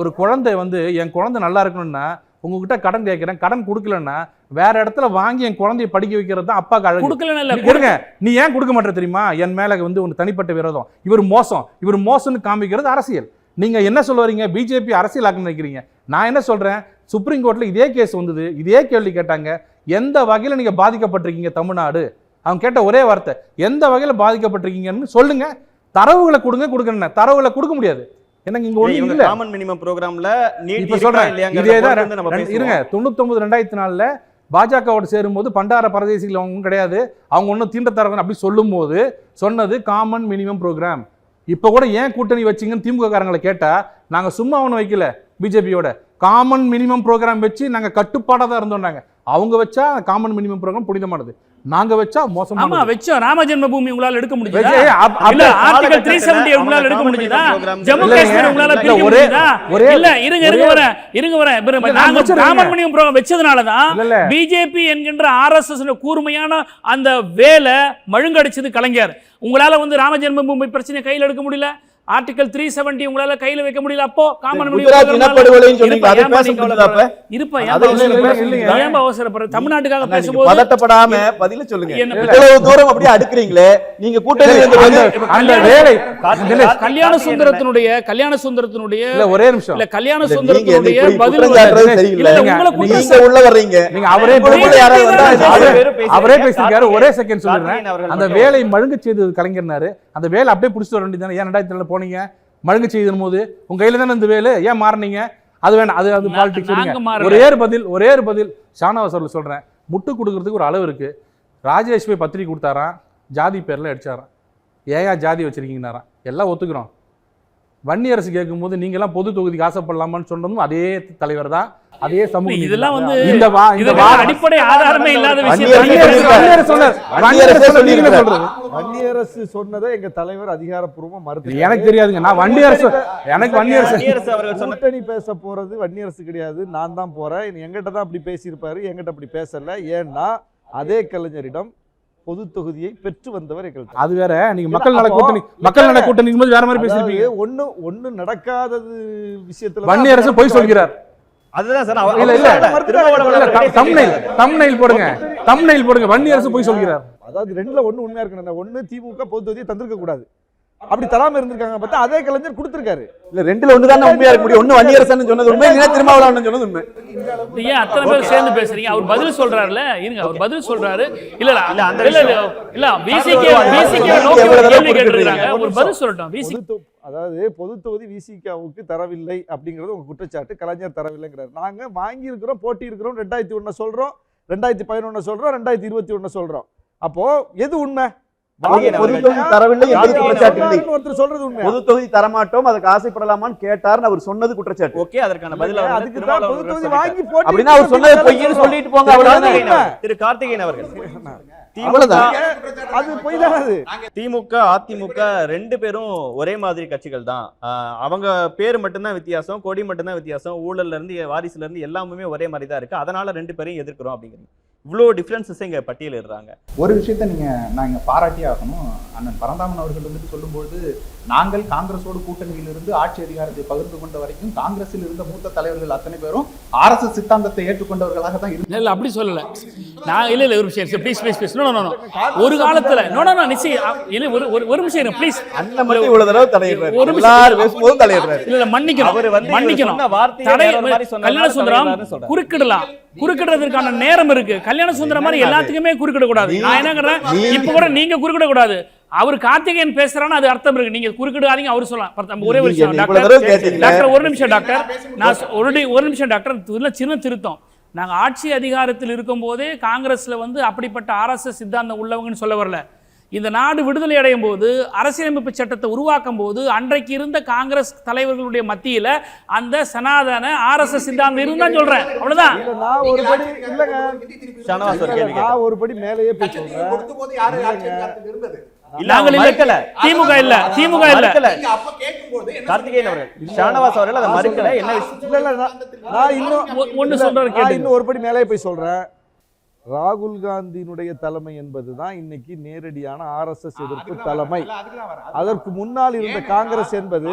ஒரு குழந்தை வந்து என் குழந்தை நல்லா இருக்கணும்னா உங்ககிட்ட கடன் கேட்கிறேன், கடன் கொடுக்கலன்னா வேற இடத்துல வாங்கி என் குழந்தைய படிக்க வைக்கிறது தான் அப்பாக்கு அழகு. கொடுக்கலன்னு நீ ஏன் கொடுக்க மாட்டே தெரியுமா? என் மேல வந்து ஒரு தனிப்பட்ட விரோதம், இவர் மோசம்னு காமிக்கிறது அரசியல். நீங்க என்ன சொல்ல வரீங்க, பிஜேபி அரசியல் ஆக்க நினைக்கிறீங்க. நான் என்ன சொல்றேன், சுப்ரீம் கோர்ட்ல இதே கேஸ் வந்தது, இதே கேள்வி கேட்டாங்க, எந்த வகையில நீங்க பாதிக்கப்பட்டிருக்கீங்க தமிழ்நாடு? அவங்க கேட்ட ஒரே வார்த்தை, எந்த வகையில பாதிக்கப்பட்டிருக்கீங்கன்னு சொல்லுங்க, தரவுகளை கொடுங்க. தரவுகளை கொடுக்க முடியாது. எனக்கு இங்க ஒண்ணு இல்ல. காமன் மினிமம் ப்ரோகிராம்ல நீட் சொல்றேன், இதேதான் இருங்க. 99-2004 பாஜகவோட சேரும்போது பண்டார பரதேசிகள் அவங்க கிடையாது, அவங்க ஒன்றும் தீண்டத்தரவன் அப்படி சொல்லும் போது சொன்னது காமன் மினிமம் ப்ரோக்ராம். இப்போ கூட ஏன் கூட்டணி வச்சிங்கன்னு திமுக காரங்களை கேட்டா, நாங்க சும்மா ஒன்றும் வைக்கல, பிஜேபியோட காமன் மினிமம் ப்ரோக்ராம் வச்சு நாங்க கட்டுப்பாடாக தான் இருந்தோம். அவங்க வச்சா காமன் மினிமம் ப்ரோக்ராம் புனிதமானது, நாங்க வச்சா மோசமா. ஆமா வெச்சோம். ராம ஜென்மபூமி உங்களால எடுக்க முடியுதா? இல்ல ஆர்டிகல் 370 உங்களால எடுக்க முடியுதா? ஜம்மு காஷ்மீர் உங்களால பிரிக்க முடியுதா? இல்ல இருங்க வரேன். நாங்க காமன் மினிமம் ப்ரோக்ராம் வெச்சதனால தான் பிஜேபி என்கின்ற ஆர்எஸ்எஸ் கூர்மையான அந்த வேலை மழுங்கடிச்சது கலைஞர். உங்களால வந்து ராம ஜென்மபூமி பிரச்சனை கையில் எடுக்க முடியல, ஆர்டிகல் 370 உங்களால கையில வைக்க முடியல. அப்போ காமன் குஜராத் இனப்படுகொலைன்னு சொன்னீங்க, அதை பேச முடியல. அப்ப இருப்பா, இல்லைங்க. ஏன் அவசரப்படுற? தமிழ்நாட்டுக்காக பேசும்போது பதட்டப்படாம பதில சொல்லுங்க. இவ்வளவு தூரம் அப்படியே அடுக்குறீங்களே நீங்க கூட்டணி. அந்த வேலை கல்யாண சுந்தரத்தினுடைய இல்ல ஒரே நிமிஷம் இல்ல கல்யாண சுந்தரத்தினுடைய பதில் சரியில்லை. நீங்க உள்ள வர்றீங்க. நீங்க அவரே பேசிருக்காரு. ஒரே செகண்ட் சொல்றேன். அந்த வேலை மழுங்க செய்தது கலைஞர்னாரு. அந்த வேலை அப்படியே புடிச்சு வர வேண்டியதானே? ஏன் 2007 போனீங்க மழுங்க செய்யும் போது? உங்க கையில தானே இந்த வேலை, ஏன் மாறினீங்க? அது வேண்டாம், அது பாலிடிக்ஸ். ஒரே ஒரு பதில் ஷானவாஸ் அவர்கள் சொல்றேன். முட்டு கொடுக்கறதுக்கு ஒரு அளவு இருக்கு. ராஜேஷ் போய் பத்திரிக்கை கொடுத்தாராம், ஜாதி பேர்ல அடிச்சாராம். ஏயா ஜாதி வச்சிருக்கீங்கன்னாராம். எல்லாம் ஒத்துக்கிறோம். வன்னியரசு கேட்கும்போது நீங்க எல்லாம் பொது தொகுதிக்கு ஆசைப்படலாமான்னு சொன்னதும் அதே தலைவர் தான், அதே சமூகம். இதெல்லாம் வந்து இந்த அடிப்படை ஆதாரமே இல்லாத விஷயம். வன்னியரசு சொன்னதை எங்க தலைவர் அதிகாரப்பூர்வமா மறுத்து. எனக்கு தெரியாதுங்க. நான் வன்னியரசு அவர்கள் கூட்டணி பேச போறது வன்னியரசு கிடையாது, நான் தான் போறேன். எங்கிட்ட தான் அப்படி பேசியிருப்பாரு, எங்கிட்ட அப்படி பேசல. ஏன்னா அதே கலைஞரிடம் பொது தொகுதியை பெற்று வந்தவர் எங்களுக்கு. அது வேற. நீங்க மக்கள் நல கூட்டணி போது வேற மாதிரி பேசிருப்பீங்க. ஒண்ணு நடக்காதது விஷயத்துல வன்னியரசு போய் சொல்கிறார். அதுதான் சார். தம்ப்நெயில் போடுங்க. வன்னியரசு போய் சொல்கிறார். அதாவது ரெண்டுல ஒண்ணு உண்மையா இருக்கணும். ஒண்ணு திமுக பொது தொகுதியை தந்திருக்க கூடாது. அப்படி தராம இருந்திருக்காங்க பார்த்தா அதே கலைஞர் கொடுத்திருக்காரு. இல்ல ரெண்டுல ஒண்ணு தான் உண்மையா இருக்க முடியும். ஒண்ணு வன்னியரசன் சொன்னது உண்மை, இல்ல திருமாவளவன் சொன்னது உண்மை. ஏன் அத்தனை பேர் சேர்ந்து பேசுறீங்க? அவர் பதில் சொல்றாருல, இருங்க, அவர் பதில் சொல்றாரு. இல்ல விசிகே நோக்கி கேள்வி கேட்டிருக்காங்க. ஒரு பதில் சொல்லட்டும். அதாவது பொது தொகுதி விசிகாவுக்கு தரவில்லை அப்படிங்கிறது உங்க குற்றச்சாட்டு. கலைஞர் தரவில்லைங்கிறார். நாங்க வாங்கி இருக்கிறோம், போட்டி இருக்கிறோம். 2001 சொல்றோம், 2011 சொல்றோம், 2021 சொல்றோம். அப்போ எது உண்மை? பொது தொகுதி தரவில்லை என்பது குற்றச்சாட்டு இல்லை. ஒருத்தர் சொல்றது உண்மை. பொது தொகுதி தரமாட்டோம், அதுக்கு ஆசைப்படலாமான்னு கேட்டார்னு அவர் சொன்னது குற்றச்சாட்டு. ஓகே, அதற்கான பதில் அதுக்கு தான் பொது தொகுதி வாங்கி போட்டி. அப்படினா அவர் சொன்னது பொய்ன்னு சொல்லிட்டு போங்க. அவ்வளவுதான். திரு கார்த்திகேயன் அவர்கள், அது பொய் தான். அது திமுக அதிமுக ரெண்டு பேரும் ஒரே மாதிரி கட்சிகள் தான். அவங்க பேர் மட்டும்தான் வித்தியாசம், கொடி மட்டும்தான் வித்தியாசம். ஊழல்ல இருந்து வாரிசுல இருந்து எல்லாமே ஒரே மாதிரி தான் இருக்கு. அதனால ரெண்டு பேரையும் எதிர்க்கிறோம் அப்படிங்கிறது. இவ்வளோ டிஃப்ரென்சஸ் இங்கே பட்டியலிடுறாங்க. ஒரு விஷயத்தை நாங்கள் பாராட்டி ஆகணும். அண்ணன் பரந்தாமன் அவர்கள் வந்துட்டு சொல்லும்போது, நாங்கள் காங்கிரஸோடு கூட்டணியிலிருந்து ஆட்சி அதிகாரத்தை பகிர்ந்து கொண்ட வரைக்கும் காங்கிரஸில் இருந்த மூத்த தலைவர்கள் அத்தனை பேரும் RSS சித்தாந்தத்தை ஏற்றுக்கொண்டவர்களாக தான் இருந்தாங்க. இல்ல அப்படி சொல்லல. நான் இல்ல ஒரு விஷயம் ப்ளீஸ் ஒரு காலத்துல ஒரு நிமிஷம் ப்ளீஸ். அந்த மாதிரி இவ்வளவு தடவை தலையிடுறாரு. ஒரு எல்லாரும் பேசும்போது தலையிடுறாரு. இல்ல மன்னிக்கணும். கல்யாண சுந்தரம் குறுக்கிடுறதுக்கான நேரம் இருக்கு. கல்யாண சுந்தரம் மாதிரி எல்லாத்துக்குமே குறுக்கிட கூடாது. நான் என்ன சொல்றேன், இப்ப கூட நீங்க குறுக்கிட கூடாது. அவர் கார்த்திகேயன் பேசுறான்னு அது அர்த்தம் இருக்கு. நீங்க குறுக்கிடாதீங்க. அவர் சொல்லலாம். ஒரே ஒரு நிமிஷம் டாக்டர், ஒரு நிமிஷம் டாக்டர். நான் ஒரு நிமிஷம் டாக்டர், சின்ன திருத்தம். நாங்க ஆட்சி அதிகாரத்தில் இருக்கும் போதே காங்கிரஸ்ல அப்படிப்பட்ட RSS சித்தாந்தம் உள்ளவங்கன்னு சொல்ல வரல. இந்த நாடு விடுதலை அடையும் போது அரசியலமைப்பு சட்டத்தை உருவாக்கும் போது அன்றைக்கு இருந்த காங்கிரஸ் தலைவர்களுடைய மத்தியில அந்த சனாதன RSS சித்தாந்தம் இருந்தான்னு சொல்றேன். அவ்வளவுதான். நான் ஒரு படி மேலேயே போய் சொல்றேன். திமுக இல்ல கார்த்திகேயன் அவர்கள், ஷானவாஸ் அவர்கள் அதை மறுக்கல. என்ன இன்னும் ஒரு படி மேலே போய் சொல்றேன். ராகுல் காந்தியினுடைய தலைமை என்பதுதான் இன்னைக்கு நேரடியான RSS எதிர்ப்பு தலைமை. அதற்கு முன்னால் இருந்த காங்கிரஸ் என்பது,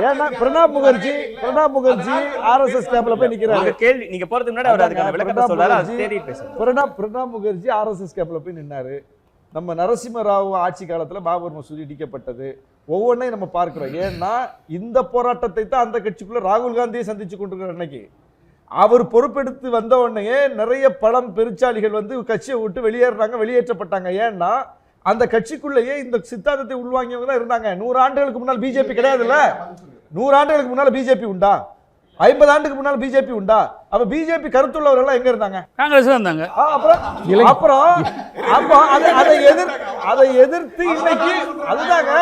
ஏன்னா பிரணாப் முகர்ஜி RSS கேம்ப்ல போய் நிக்கிறாரு. கேள்வி நீங்க போறதுக்கு முன்னாடி அவர் அதுக்கான விளக்கத்தை சொல்றாரு. அது தேடி பேசுங்க. பிரணாப் முகர்ஜி RSS கேம்ப்ல போய் நின்னாரு. நம்ம நரசிம்ம ராவ் ஆட்சி காலத்துல பாபர் மசூதி இடிக்கப்பட்டது. ஒவ்வொன்றையும் நம்ம பார்க்கிறோம். ஏன்னா இந்த போராட்டத்தை தான் அந்த கட்சிக்குள்ள ராகுல் காந்தியை சந்திச்சு கொண்டிருக்கிற அன்னைக்கு அவர் பொறுப்பெடுத்து வந்த உடனே நிறைய பழம் பெருச்சாளிகள் கட்சியை விட்டு வெளியேற்றப்பட்டாங்க. ஏன்னா அந்த கட்சிக்குள்ளேயே இந்த சித்தாந்தத்தை உள்வாங்கியவங்க தான் இருந்தாங்க. 100 ஆண்டுகளுக்கு முன்னால் பிஜேபி கிடையாதுல்ல. 100 ஆண்டுகளுக்கு முன்னால பிஜேபி உண்டா? 50 ஆண்டுக்கு முன்னால் பிஜேபி உண்டா? அப்ப பிஜேபி கருத்துள்ளவர்கள் எங்க இருந்தாங்க? காங்கிரஸ் இருந்தாங்க. அதை எதிர்த்து இன்னைக்கு அதுதாங்க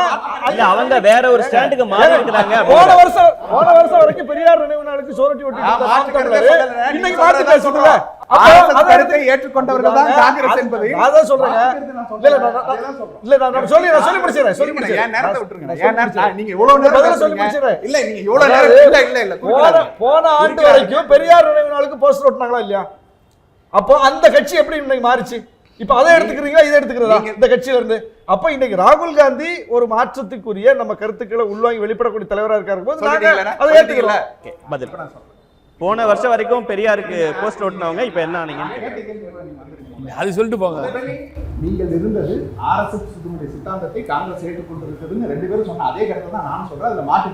அவங்க வேற ஒரு ஸ்டாண்டுக்கு மாறி இருக்காங்க. போன வருஷம் வரைக்கும் பெரியார் நினைவு நாளுக்கு சோரட்டி ஓட்டி இன்னைக்கு மாத்தி பேசுறதுல கருத்தை ஏற்றுக்கொண்டவர்கள் தான் காங்கிரஸ் என்பது. அதான் சொல்றேங்க. இல்ல நான் சொல்லி முடிச்சிடுறேன். நேரத்தை விட்டுருங்க. நீங்க இவ்வளவு நேரம் சொல்லி முடிச்சிடுறேன். இல்ல நீங்க இவ்வளவு நேரம் இல்ல போன ஆண்டு வரைக்கும் பெரியார் நினைவு நாளுக்கு போஸ்டர் ஓட்டினாங்களா இல்லையா? அப்போ அந்த கட்சி எப்படி இன்னைக்கு மாறிச்சு? இப்ப அதை எடுத்துக்கிறீங்களா இதை எடுத்துக்கிறதா இந்த கட்சியில இருந்து? அப்ப இன்னைக்கு ராகுல் காந்தி ஒரு மாற்றத்துக்குரிய நம்ம கருத்துக்களை உள்வாங்கி வெளிப்படக்கூடிய தலைவரா இருக்காரு போது அதை ஏத்துக்கல. பதில் போன வருஷம் வரைக்கும் பெரியாருக்கு போஸ்ட் ஓட்டினவங்க இப்ப என்ன ஆனீங்கன்னு அது சொல்லிட்டு போங்க. நீங்கள் இருந்தது RSS சித்தாந்தத்தை காங்கிரஸ் ஏற்றுக்கொண்டிருக்குதுன்னு 2 பேரும் சொன்ன அதே கருத்தை தான் நானும் சொல்றேன். அதுல மாற்று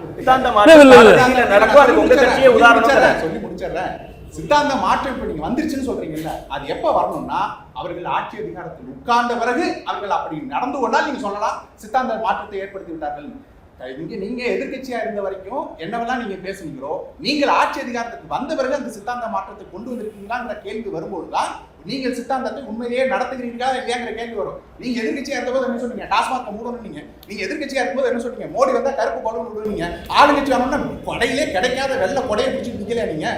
சொல்லி முடிச்சிடுறேன். சித்தாந்த மாற்றம் இப்ப நீங்க வந்துருச்சுன்னு சொல்றீங்கல்ல, அது எப்ப வரணும்னா அவர்கள் ஆட்சி அதிகாரத்தில் உட்கார்ந்த பிறகு அவர்கள் அப்படி நடந்து கொண்டால் நீங்க சொல்லலாம் சித்தாந்த மாற்றத்தை ஏற்படுத்தி விட்டார்கள். நீங்க எதிர்கட்சியா இருந்த வரைக்கும் என்னவெல்லாம் நீங்க பேசுனீங்களோ, நீங்கள் ஆட்சி அதிகாரத்துக்கு வந்த பிறகு அந்த சித்தாந்த மாற்றத்தை கொண்டு வந்திருக்கீங்களாங்கிற கேள்வி வரும்போதுதான் நீங்கள் சித்தாந்தத்தை உண்மையிலேயே நடத்துகிறீர்களா இல்லையாங்கிற கேள்வி வரும். நீங்க எதிர்கட்சியா இருந்தபோது என்ன சொன்னீங்க? டாஸ்மாக் மூடணும். நீங்க எதிர்கட்சியா இருக்கும்போது என்ன சொன்னீங்க? மோடி வந்தா கருப்பு பலூன் விடுவீங்க. ஆளுங்கட்சி வரணும்னா கொடையிலே கிடைக்காத வெள்ள கொடையை பிடிச்சிட்டு நிக்கலையா நீங்க?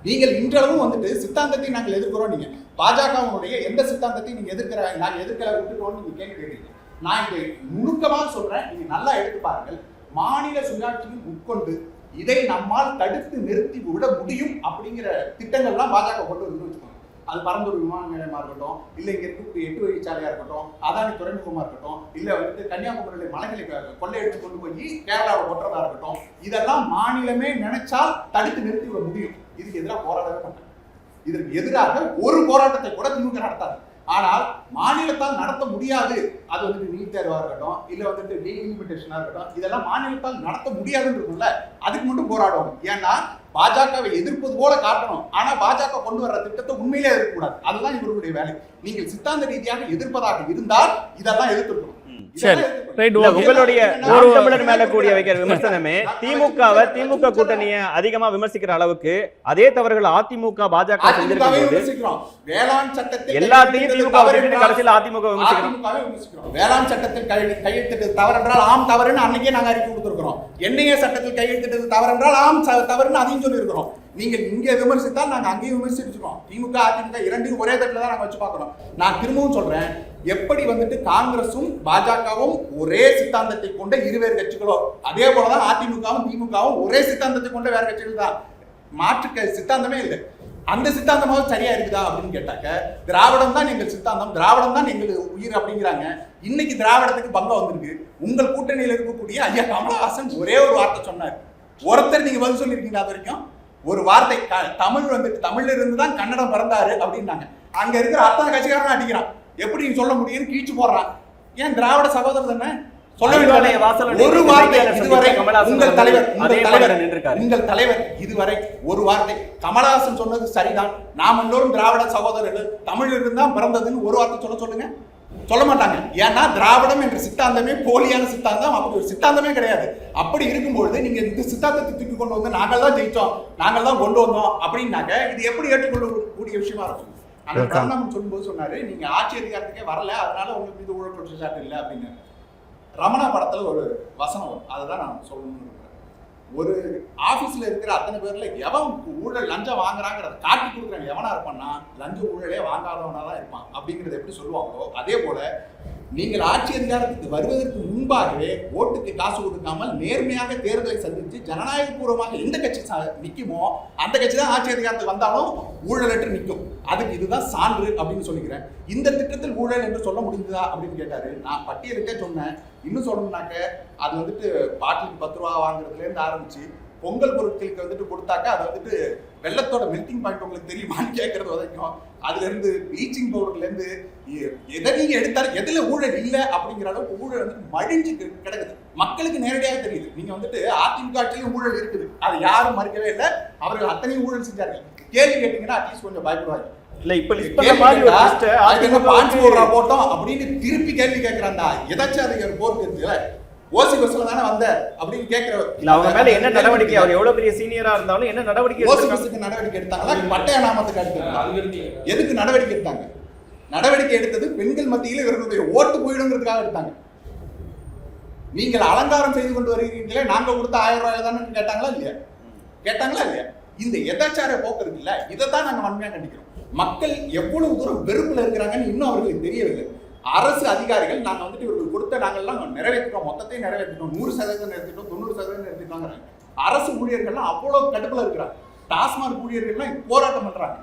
நீங்கள் இன்றளவும் வந்துட்டு சித்தாந்தத்தை நாங்கள் எதிர்க்கிறோம். நீங்க பாஜகவுடைய எந்த சித்தாந்தத்தையும் நீங்க எதிர்க்கிறாங்க, நாங்க எதிர்க்கல விட்டுட்டோம் நீங்க கேள்வி கேட்கிறீங்க. நான் இதை நுணுக்கமாக சொல்றேன், நீங்க நல்லா எடுத்து பாருங்கள். மாநில சுயாட்சியில் உட்கொண்டு இதை நம்மால் தடுத்து நிறுத்தி விட முடியும் அப்படிங்கிற திட்டங்கள்லாம் பாஜக கொண்டு வந்து வச்சுக்கோங்க. அது பரந்தூர் விமான நிலையமா இருக்கட்டும், இல்லை இங்க இருக்கக்கூடிய 8 வழிச்சாலையா இருக்கட்டும், அதானி துறைமுகமா இருக்கட்டும், இல்லை வந்துட்டு கன்னியாகுமரியில மலைகளை கொள்ளையடித்து கொண்டு போய் கேரளாவை கொட்டுறதா இருக்கட்டும், இதெல்லாம் மாநிலமே நினைச்சால் தடுத்து நிறுத்தி விட முடியும். இதுக்கு எதிராக போராடவே மாட்டாங்க. இதற்கு எதிராக ஒரு போராட்டத்தை கூட திமுக நடத்தாது. ஆனால் மாநிலத்தால் நடத்த முடியாது, அது வந்துட்டு நீட் தேர்வா இருக்கட்டும், இல்ல வந்துட்டு டீலிமிட்டேஷனா இருக்கட்டும், இதெல்லாம் மாநிலத்தால் நடத்த முடியாதுன்றதுல அதுக்கு மட்டும் போராடுவோம். ஏன்னா பாஜகவை எதிர்ப்பது போல காட்டணும், ஆனா பாஜக கொண்டு வர்ற திட்டத்தை உண்மையிலே எதிர்க்கக்கூடாது. அதுதான் இவர்களுடைய வேலை. நீங்கள் சித்தாந்த ரீதியாக எதிர்ப்பதாக இருந்தால் இதெல்லாம் எதிர்த்துக்கணும். உங்களுடைய தமிழர் மேல கூடிய வைக்கிற விமர்சனமே திமுக கூட்டணியை அதிகமா விமர்சிக்கிற அளவுக்கு அதே தவறுகள் அதிமுக பாஜக செஞ்சிருக்கும். வேளாண் சட்டத்தை எல்லாத்தையும் திமுக கடைசியில் அதிமுக விமர்சிக்கிறோம். வேளாண் சட்டத்தில் கையெழுத்திட்டது தவறு என்றால் ஆம் தவறுன்னு அன்னைக்கே நாங்க அறிக்கை கொடுத்திருக்கிறோம். என்ஐஏ சட்டத்தில் கையெழுத்திட்டது தவறு என்றால் ஆம் தவறுன்னு அதையும் சொல்லி இருக்கிறோம். நீங்க இங்க விமர்சித்தால் நாங்க அங்கேயும் விமர்சிச்சிருக்கோம். திமுக அதிமுக இரண்டையும் ஒரே தட்டுல தான் நாங்க வச்சு பார்க்கிறோம். நான் திரும்பவும் சொல்றேன், எப்படி வந்துட்டு காங்கிரசும் பாஜகவும் ஒரே சித்தாந்தத்தை கொண்ட இருவேறு கட்சிகளோ, அதே போலதான் அதிமுகவும் திமுகவும் ஒரே சித்தாந்தத்தை கொண்ட வேற கட்சிகள் தான். மாற்று சித்தாந்தமே இல்லை. அந்த சித்தாந்தமாவது சரியா இருக்குதா அப்படின்னு கேட்டாக்க, திராவிடம் தான் எங்கள் சித்தாந்தம், திராவிடம் தான் எங்களுக்கு உயிர் அப்படிங்கிறாங்க. இன்னைக்கு திராவிடத்துக்கு பங்கம் வந்திருக்கு. உங்கள் கூட்டணியில் இருக்கக்கூடிய ஐயா கமலஹாசன் ஒரே ஒரு வார்த்தை சொன்னார். ஒருத்தர் நீங்க பதில் சொல்லியிருக்கீங்களா? அது வரைக்கும் ஒரு வார்த்தை, தமிழ் வந்துட்டு தமிழ்ல இருந்து தான் கன்னடம் பிறந்தாரு அப்படின்னாங்க. அங்க இருக்கிற அத்தனை கட்சிக்காரன் அடிக்கிறான். எப்படி நீங்க சொல்ல முடியும்னு கீழ்ச்சி போடுறான். ஏன் திராவிட சகோதரர் தானே சொல்ல வேண்டிய ஒரு வார்த்தை இதுவரை உங்கள் தலைவர் இதுவரை ஒரு வார்த்தை கமலஹாசன் சொன்னது சரிதான், நாம் எல்லோரும் திராவிட சகோதரர்கள், தமிழ் இருந்தால் பிறந்ததுன்னு ஒரு வார்த்தை சொல்லுங்க. சொல்ல மாட்டாங்க. ஏன்னா திராவிடம் என்ற சித்தாந்தமே போலியான சித்தாந்தம், அப்படி ஒரு சித்தாந்தமே கிடையாது. அப்படி இருக்கும்பொழுது நீங்க இந்த சித்தாந்தத்தை தூக்கி கொண்டு வந்து நாங்கள் தான் ஜெயிச்சோம், நாங்கள் தான் கொண்டு வந்தோம் அப்படின்னாக்க இது எப்படி ஏற்றுக்கொள்ளக்கூடிய விஷயமா இருக்கும்? அந்த பிரணாமன் சொல்லும்போது சொன்னாரு, நீங்க ஆட்சி அதிகாரத்துக்கே வரல, அதனால உங்களுக்கு மீது ஊழல் குற்றச்சாட்டு இல்லை அப்படின்னு. ரமணா படத்துல ஒரு வசனம் வரும், அதுதான் நான் சொல்லணும்னு இருக்கிறேன். ஒரு ஆபீஸ்ல இருக்கிற அத்தனை பேர்ல எவன் ஊழல் லஞ்சம் வாங்குறாங்கிறத காட்டி கொடுக்குறாங்க எவனா இருப்பான்னா லஞ்ச ஊழலே வாங்காதவனா தான் இருப்பான் அப்படிங்கறத எப்படி சொல்லுவாங்களோ, அதே போல நீங்கள் ஆட்சி அதிகாரத்துக்கு வருவதற்கு முன்பாகவே ஓட்டுக்கு காசு கொடுக்காமல் நேர்மையாக தேர்தலை சந்தித்து ஜனநாயக பூர்வமாக எந்த கட்சி நிற்குமோ அந்த கட்சி தான் ஆட்சி அதிகாரத்துக்கு வந்தாலும் ஊழலற்று நிற்கும். அதுக்கு இதுதான் சான்று அப்படின்னு சொல்லிக்கிறேன். இந்த திட்டத்தில் ஊழல் என்று சொல்ல முடிந்ததா அப்படின்னு கேட்டாரு. நான் பட்டியலிட்டே சொன்னேன். இன்னும் சொல்லணும்னாக்க அது வந்துட்டு பாட்டிலுக்கு 10 ரூபா வாங்குறதுல இருந்து ஆரம்பிச்சு பொங்கல் பொருட்களுக்கு வந்துட்டு கொடுத்தாக்க அது வந்துட்டு வெள்ளத்தோட மெல்டிங் பாயிண்ட் உங்களுக்கு தெரியுமான்னு கேட்கறது வரைக்கும், அதுல இருந்து ப்ளீச்சிங் பவுடர்ல இருந்து எதை நீங்க எடுத்தாலும் எதுல ஊழல் இல்லை அப்படிங்கிற அளவுக்கு ஊழல் வந்துட்டு மடிஞ்சு கிடக்குது. மக்களுக்கு நேரடியாக தெரியுது. நீங்க வந்துட்டு அதிமுக ஆட்சியிலும் ஊழல் இருக்குது, அதை யாரும் மறுக்கவே இல்லை. அவர்கள் அத்தனையும் ஊழல் செஞ்சார்கள். கேள்வி கேட்டீங்கன்னா அட்லீஸ்ட் கொஞ்சம் பயப்படுவாங்க. இல்ல இப்ப லிஸ்ட் பண்ண மாதிரி ஒரு லிஸ்ட் அதிமுக போட்டோம் அப்படின்னு திருப்பி கேள்வி கேட்கறாங்க. எதாச்சும் அது ஒரு போர்க்கு இருக்குல்ல, ஓசி பஸ்ல தானே வந்த அப்படின்னு கேட்கிறவர் இல்ல, அவங்க மேல என்ன நடவடிக்கை, அவர் எவ்வளவு பெரிய சீனியரா இருந்தாலும் என்ன நடவடிக்கை? ஓசி பஸ்ஸுக்கு நடவடிக்கை எடுத்தாங்களா? பட்டய நாமத்துக்கு எடுத்தாங்க. எதுக்கு நடவடிக்கை எடுத்தாங்க? நடவடிக்கை எடுத்தது பெண்கள் மத்தியில் இவர்களுடைய ஓட்டு போயிடுங்கிறதுக்காக எடுத்தாங்க. நீங்கள் அலங்காரம் செய்து கொண்டு வருகிறீங்களே, நாங்க கொடுத்த 1000 ரூபாய் தானே கேட்டாங்களா இல்லையா? கேட்டாங்களா இல்லையா? இந்த எதாச்சார போக்கு இருக்குல்ல, இதைத்தான் நாங்க வன்மையா கண்டிக்கிறோம். மக்கள் எவ்வளவு தூரம் வெறுப்புல இருக்கிறாங்கன்னு இன்னும் அவர்களுக்கு தெரியவில்லை. அரசு அதிகாரிகள் நாங்க வந்துட்டு இவர்கள் கொடுத்த நாங்கள்லாம் நிறைவேற்றிட்டோம், மொத்தத்தையும் நிறைவேற்றிட்டோம், 100% நிறைவேற்றிட்டோம், 90% நிறைவேற்றிட்டோங்கிறாங்க. அரசு ஊழியர்கள்லாம் அவ்வளவு கடுப்புல இருக்கிறாங்க. டாஸ்மாக் ஊழியர்கள்லாம் போராட்டம் பண்றாங்க.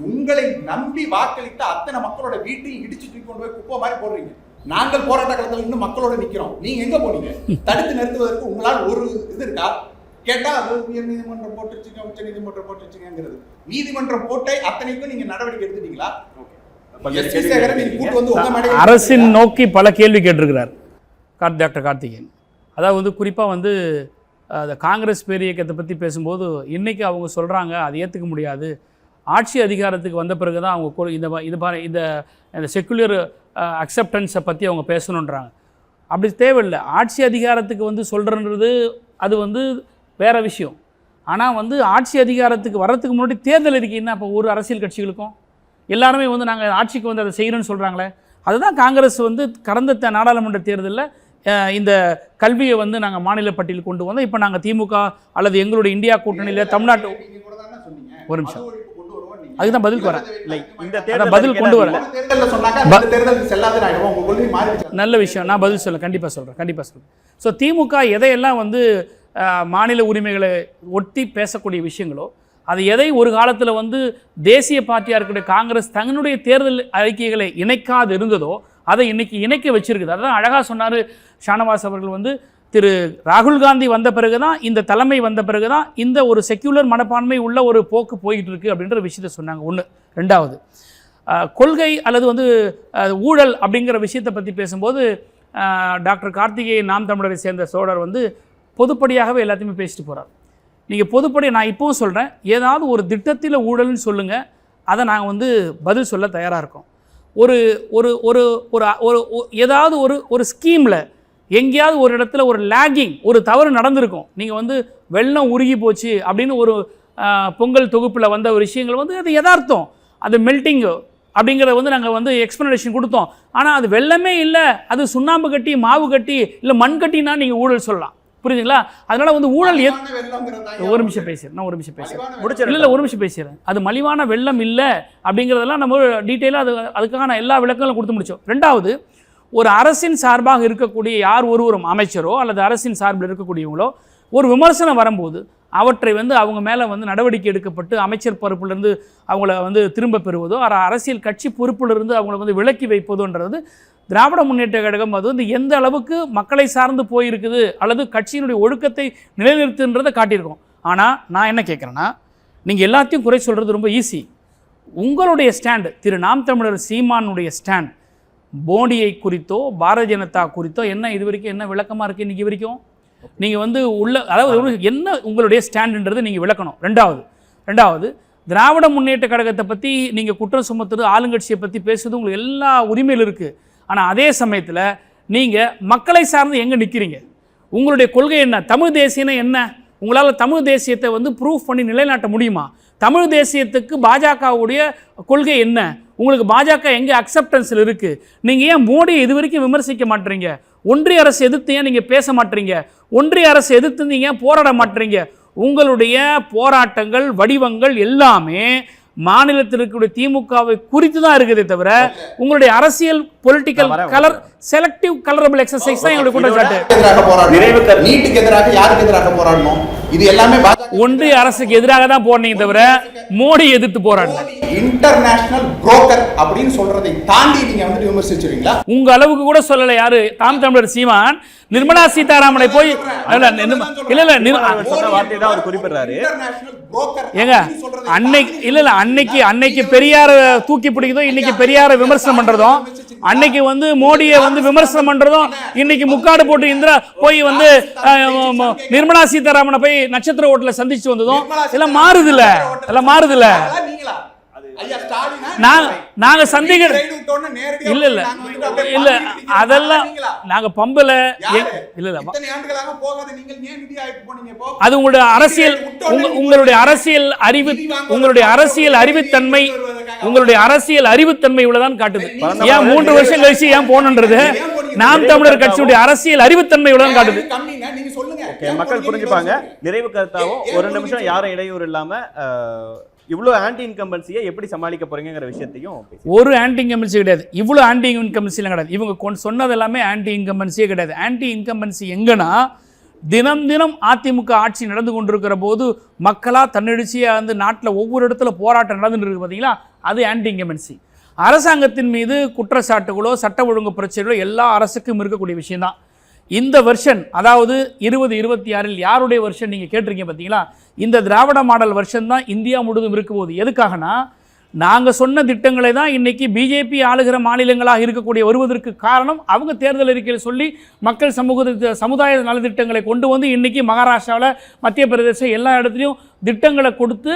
உங்களை நம்பி வாக்களித்த அத்தனை மக்களோட வீட்டையும் இடிச்சு தூக்கி கொண்டு போய் குப்பை மாதிரி போடுறீங்க. நாங்கள் போராட்ட காலத்தில் இன்னும் மக்களோட நிக்கிறோம். நீங்க எங்க போனீங்க? தடுத்து நிறுத்துவதற்கு உங்களால் ஒரு இது இருக்கா? கேட்டா அது உயர் நீதிமன்றம் போட்டுருச்சுங்க, உச்ச நீதிமன்றம் போட்டுருச்சுங்கிறது. நீதிமன்றம் போட்டை அத்தனைக்கும் நீங்க நடவடிக்கை எடுத்துட்டீங்களா? அரசின் நோக்கி பல கேள்வி கேட்டிருக்கிறார் டாக்டர் கார்த்திகேயன். அதாவது குறிப்பாக வந்து அந்த காங்கிரஸ் பேர் இயக்கத்தை பற்றி பேசும்போது இன்றைக்கி அவங்க சொல்கிறாங்க அது ஏற்றுக்க முடியாது, ஆட்சி அதிகாரத்துக்கு வந்த பிறகு தான் அவங்க இந்த செக்குலர் அக்செப்டன்ஸை பற்றி அவங்க பேசணுன்றாங்க. அப்படி தேவையில்லை. ஆட்சி அதிகாரத்துக்கு வந்து சொல்கிறன்றது அது வந்து வேறு விஷயம். ஆனால் வந்து ஆட்சி அதிகாரத்துக்கு வர்றதுக்கு முன்னாடி தேர்தல் இருக்கீங்கன்னா இப்போ ஒரு அரசியல் கட்சிகளுக்கும் எல்லாருமே வந்து நாங்கள் ஆட்சிக்கு வந்து அதை செய்கிறோன்னு சொல்கிறாங்களே. அதுதான் காங்கிரஸ் வந்து கடந்த நாடாளுமன்ற தேர்தலில் இந்த கல்வியை வந்து நாங்கள் மாநில பட்டியல் கொண்டு வந்தோம். இப்போ நாங்கள் திமுக அல்லது எங்களுடைய இந்தியா கூட்டணியில் தமிழ்நாட்டு ஒரு நிமிஷம் அதுதான் பதில் வரேன். பதில் கொண்டு வரேன். நல்ல விஷயம், நான் பதில் சொல்ல கண்டிப்பாக சொல்கிறேன். ஸோ திமுக எதையெல்லாம் வந்து மாநில உரிமைகளை ஒட்டி பேசக்கூடிய விஷயங்களோ அது எதை ஒரு காலத்தில் வந்து தேசிய பார்ட்டியாக இருக்கக்கூடிய காங்கிரஸ் தங்களுடைய தேர்தல் அறிக்கைகளை இணைக்காது இருந்ததோ அதை இன்னைக்கு இணைக்க வச்சிருக்குது. அதுதான் அழகாக சொன்னார் ஷானவாஸ் அவர்கள். வந்து திரு ராகுல் காந்தி வந்த பிறகு தான், இந்த தலைமை வந்த பிறகு தான் இந்த ஒரு செக்யூலர் மனப்பான்மை உள்ள ஒரு போக்கு போய்கிட்டு இருக்குது அப்படின்ற விஷயத்தை சொன்னாங்க. ஒன்று. ரெண்டாவது, கொள்கை அல்லது வந்து ஊழல் அப்படிங்கிற விஷயத்தை பற்றி பேசும்போது டாக்டர் கார்த்திகேயன் நாம் தமிழரை சேர்ந்த சோழர் வந்து பொதுப்படியாகவே எல்லாத்தையுமே பேசிட்டு போகிறார். நீங்கள் பொதுப்படி நான் இப்போவும் சொல்கிறேன், ஏதாவது ஒரு திட்டத்தில் ஊழல்னு சொல்லுங்கள், அதை நாங்கள் வந்து பதில் சொல்ல தயாராக இருக்கோம். ஒரு ஒரு ஒரு ஒரு ஏதாவது ஒரு ஸ்கீமில் எங்கேயாவது ஒரு இடத்துல ஒரு லேகிங், ஒரு தவறு நடந்திருக்கும். நீங்கள் வந்து வெள்ளம் உருகி போச்சு அப்படின்னு ஒரு பொங்கல் தொகுப்பில் வந்த ஒரு விஷயங்கள் வந்து அது யதார்த்தம், அது மெல்ட்டிங்கு அப்படிங்கிறத வந்து நாங்கள் வந்து எக்ஸ்ப்ளனேஷன் கொடுத்தோம். ஆனால் அது வெள்ளமே இல்லை, அது சுண்ணாம்பு கட்டி மாவு கட்டி இல்லை மண் கட்டினா நீங்கள் ஊழல் சொல்லலாம். புரியுதுங்களா? அதனால வந்து ஊழல் ஒரு நிமிஷம் பேசுகிறேன். இல்லை ஒரு நிமிஷம் பேசுகிறேன். அது மலிவான வெள்ளம் இல்லை அப்படிங்கிறதெல்லாம் நம்ம டீட்டெயிலாக அதுக்கான எல்லா விளக்கங்களும் கொடுத்து முடித்தோம். ரெண்டாவது, ஒரு அரசின் சார்பாக இருக்கக்கூடிய யார் ஒருவரும் அமைச்சரோ அல்லது அரசின் சார்பில் இருக்கக்கூடியவங்களோ ஒரு விமர்சனம் வரும்போது அவற்றை வந்து அவங்க மேலே வந்து நடவடிக்கை எடுக்கப்பட்டு அமைச்சர் பொறுப்பிலிருந்து அவங்கள வந்து திரும்ப பெறுவதோ அரசியல் கட்சி பொறுப்பிலிருந்து அவங்கள வந்து விலக்கி வைப்பதோன்றது திராவிட முன்னேற்ற கழகம் அது வந்து எந்த அளவுக்கு மக்களை சார்ந்து போயிருக்குது அல்லது கட்சியினுடைய ஒழுக்கத்தை நிலைநிறுத்துன்றதை காட்டியிருக்கோம். ஆனால் நான் என்ன கேட்குறேன்னா, நீங்கள் எல்லாத்தையும் குறை சொல்கிறது ரொம்ப ஈஸி. உங்களுடைய ஸ்டாண்டு, திரு நாம் தமிழர் சீமானுடைய ஸ்டாண்ட் மோடியை குறித்தோ பாரதிய ஜனதா குறித்தோ என்ன இது வரைக்கும் என்ன விளக்கமாக இருக்குது? இன்றைக்கி வரைக்கும் நீங்கள் வந்து அதாவது என்ன உங்களுடைய ஸ்டாண்டுன்றது நீங்கள் விளக்கணும். ரெண்டாவது திராவிட முன்னேற்ற கழகத்தை பற்றி நீங்கள் குற்றம் சுமத்துறது, ஆளுங்கட்சியை பற்றி பேசுறது உங்களுக்கு எல்லா உரிமையில் இருக்குது. ஆனால் அதே சமயத்தில் நீங்கள் மக்களை சார்ந்து எங்கே நிற்கிறீங்க? உங்களுடைய கொள்கை என்ன? தமிழ் தேசியம்னா என்ன? உங்களால் தமிழ் தேசியத்தை வந்து ப்ரூஃப் பண்ணி நிலைநாட்ட முடியுமா? தமிழ் தேசியத்துக்கு பாஜகவுடைய கொள்கை என்ன? உங்களுக்கு பாஜக எங்கே அக்செப்டன்ஸில் இருக்குது? நீங்கள் ஏன் மோடியை இது வரைக்கும் விமர்சிக்க மாட்டீங்க? ஒன்றிய அரசு எதிர்த்து ஏன் நீங்கள் பேச மாட்டீங்க? ஒன்றிய அரசு எதிர்த்து நீங்கள் போராட மாட்டீங்க? உங்களுடைய போராட்டங்கள் வடிவங்கள் எல்லாமே மாநிலத்தில் இருக்கக்கூடிய திமுகவை குறித்து தான் இருக்குதே தவிர உங்களுடைய அரசியல் political colour selective colourable exercise தான் எங்களுடைய குற்றச்சாட்டு. நீட்டுக்கு எதிராக யாருக்கு எதிராக போராடணும்? இது எல்லாமே ஒன்றிய அரசுக்கு எதிராக தான் போறீங்க தவிர மோடி எதிர்த்து போராடல. இன்டர்நேஷனல் புரோக்கர் அப்படின்னு சொல்றதை தாண்டி நீங்க வந்து விமர்சிச்சிருக்கீங்களா? உங்க அளவுக்கு கூட சொல்லல யாரு? தாம் தமிழர் சீமான் நிர்மலா சீதாராமனை போய் அன்னைக்கு பெரியார தூக்கி பிடிக்குதோ இன்னைக்கு பெரியார விமர்சனம் பண்றதும், அன்னைக்கு வந்து மோடியை வந்து விமர்சனம் பண்றதும், இன்னைக்கு முக்காடு போட்டு இந்திரா போய் வந்து நிர்மலா சீதாராமனை போய் நட்சத்திர ஓட்டுல சந்திச்சு வந்ததும் எல்லாம் மாறுதுல. நாங்க சந்திக்கிற இல்ல அதெல்லாம் நாங்க பம்பல இல்ல அது உங்களுடைய அரசியல் உங்களுடைய அரசியல் அறிவுத்தன்மை உள்ளதான் காட்டுது. ஏன் 3 வருஷம் கழிச்சு ஏன் போனன்றது நாம் தமிழர் கட்சியுடைய அரசியல் அறிவுத்தன்மை உள்ளதான் காட்டுது. மக்கள் புரிஞ்சுப்பாங்க. நிறைவு கருத்தாவும் ஒரு நிமிஷம் யாரும் இடையூறு இல்லாம இவ்வளோ ஆன்டி இன்கம்பன்சியை எப்படி சமாளிக்க போறீங்கிற விஷயத்தையும் ஒரு ஆன்டி இன்கம்பன்சி கிடையாது. இவ்வளோ ஆன்டி இன்கம்பன்சிலாம் கிடையாது. இவங்க சொன்னது எல்லாமே ஆன்டி இன்கம்பன்சியே கிடையாது. ஆன்டி இன்கம்பன்சி எங்கன்னா தினம் தினம் அதிமுக ஆட்சி நடந்து கொண்டிருக்கிற போது மக்களாக தன்னெழுச்சியாக வந்து நாட்டில் ஒவ்வொரு இடத்துல போராட்டம் நடந்துட்டு இருக்கு பார்த்தீங்களா, அது ஆன்டி இன்கம்பன்சி. அரசாங்கத்தின் மீது குற்றச்சாட்டுகளோ சட்ட ஒழுங்கு பிரச்சனைகளோ எல்லா அரசுக்கும் இருக்கக்கூடிய விஷயம்தான். இந்த வெர்ஷன், அதாவது 2026 யாருடைய வெர்ஷன் நீங்கள் கேட்டிருக்கீங்க பார்த்தீங்களா, இந்த திராவிட மாடல் வெர்ஷன் தான் இந்தியா முழுவதும் இருக்க போகுது. எதுக்காகனா, நாங்கள் சொன்ன திட்டங்களை தான் இன்றைக்கி பிஜேபி ஆளுகிற மாநிலங்களாக இருக்கக்கூடிய வருவதற்கு காரணம், அவங்க தேர்தல் அறிக்கையில் சொல்லி மக்கள் சமுதாய நலத்திட்டங்களை கொண்டு வந்து இன்றைக்கி மகாராஷ்டிராவில், மத்திய பிரதேசம் எல்லா இடத்துலையும் திட்டங்களை கொடுத்து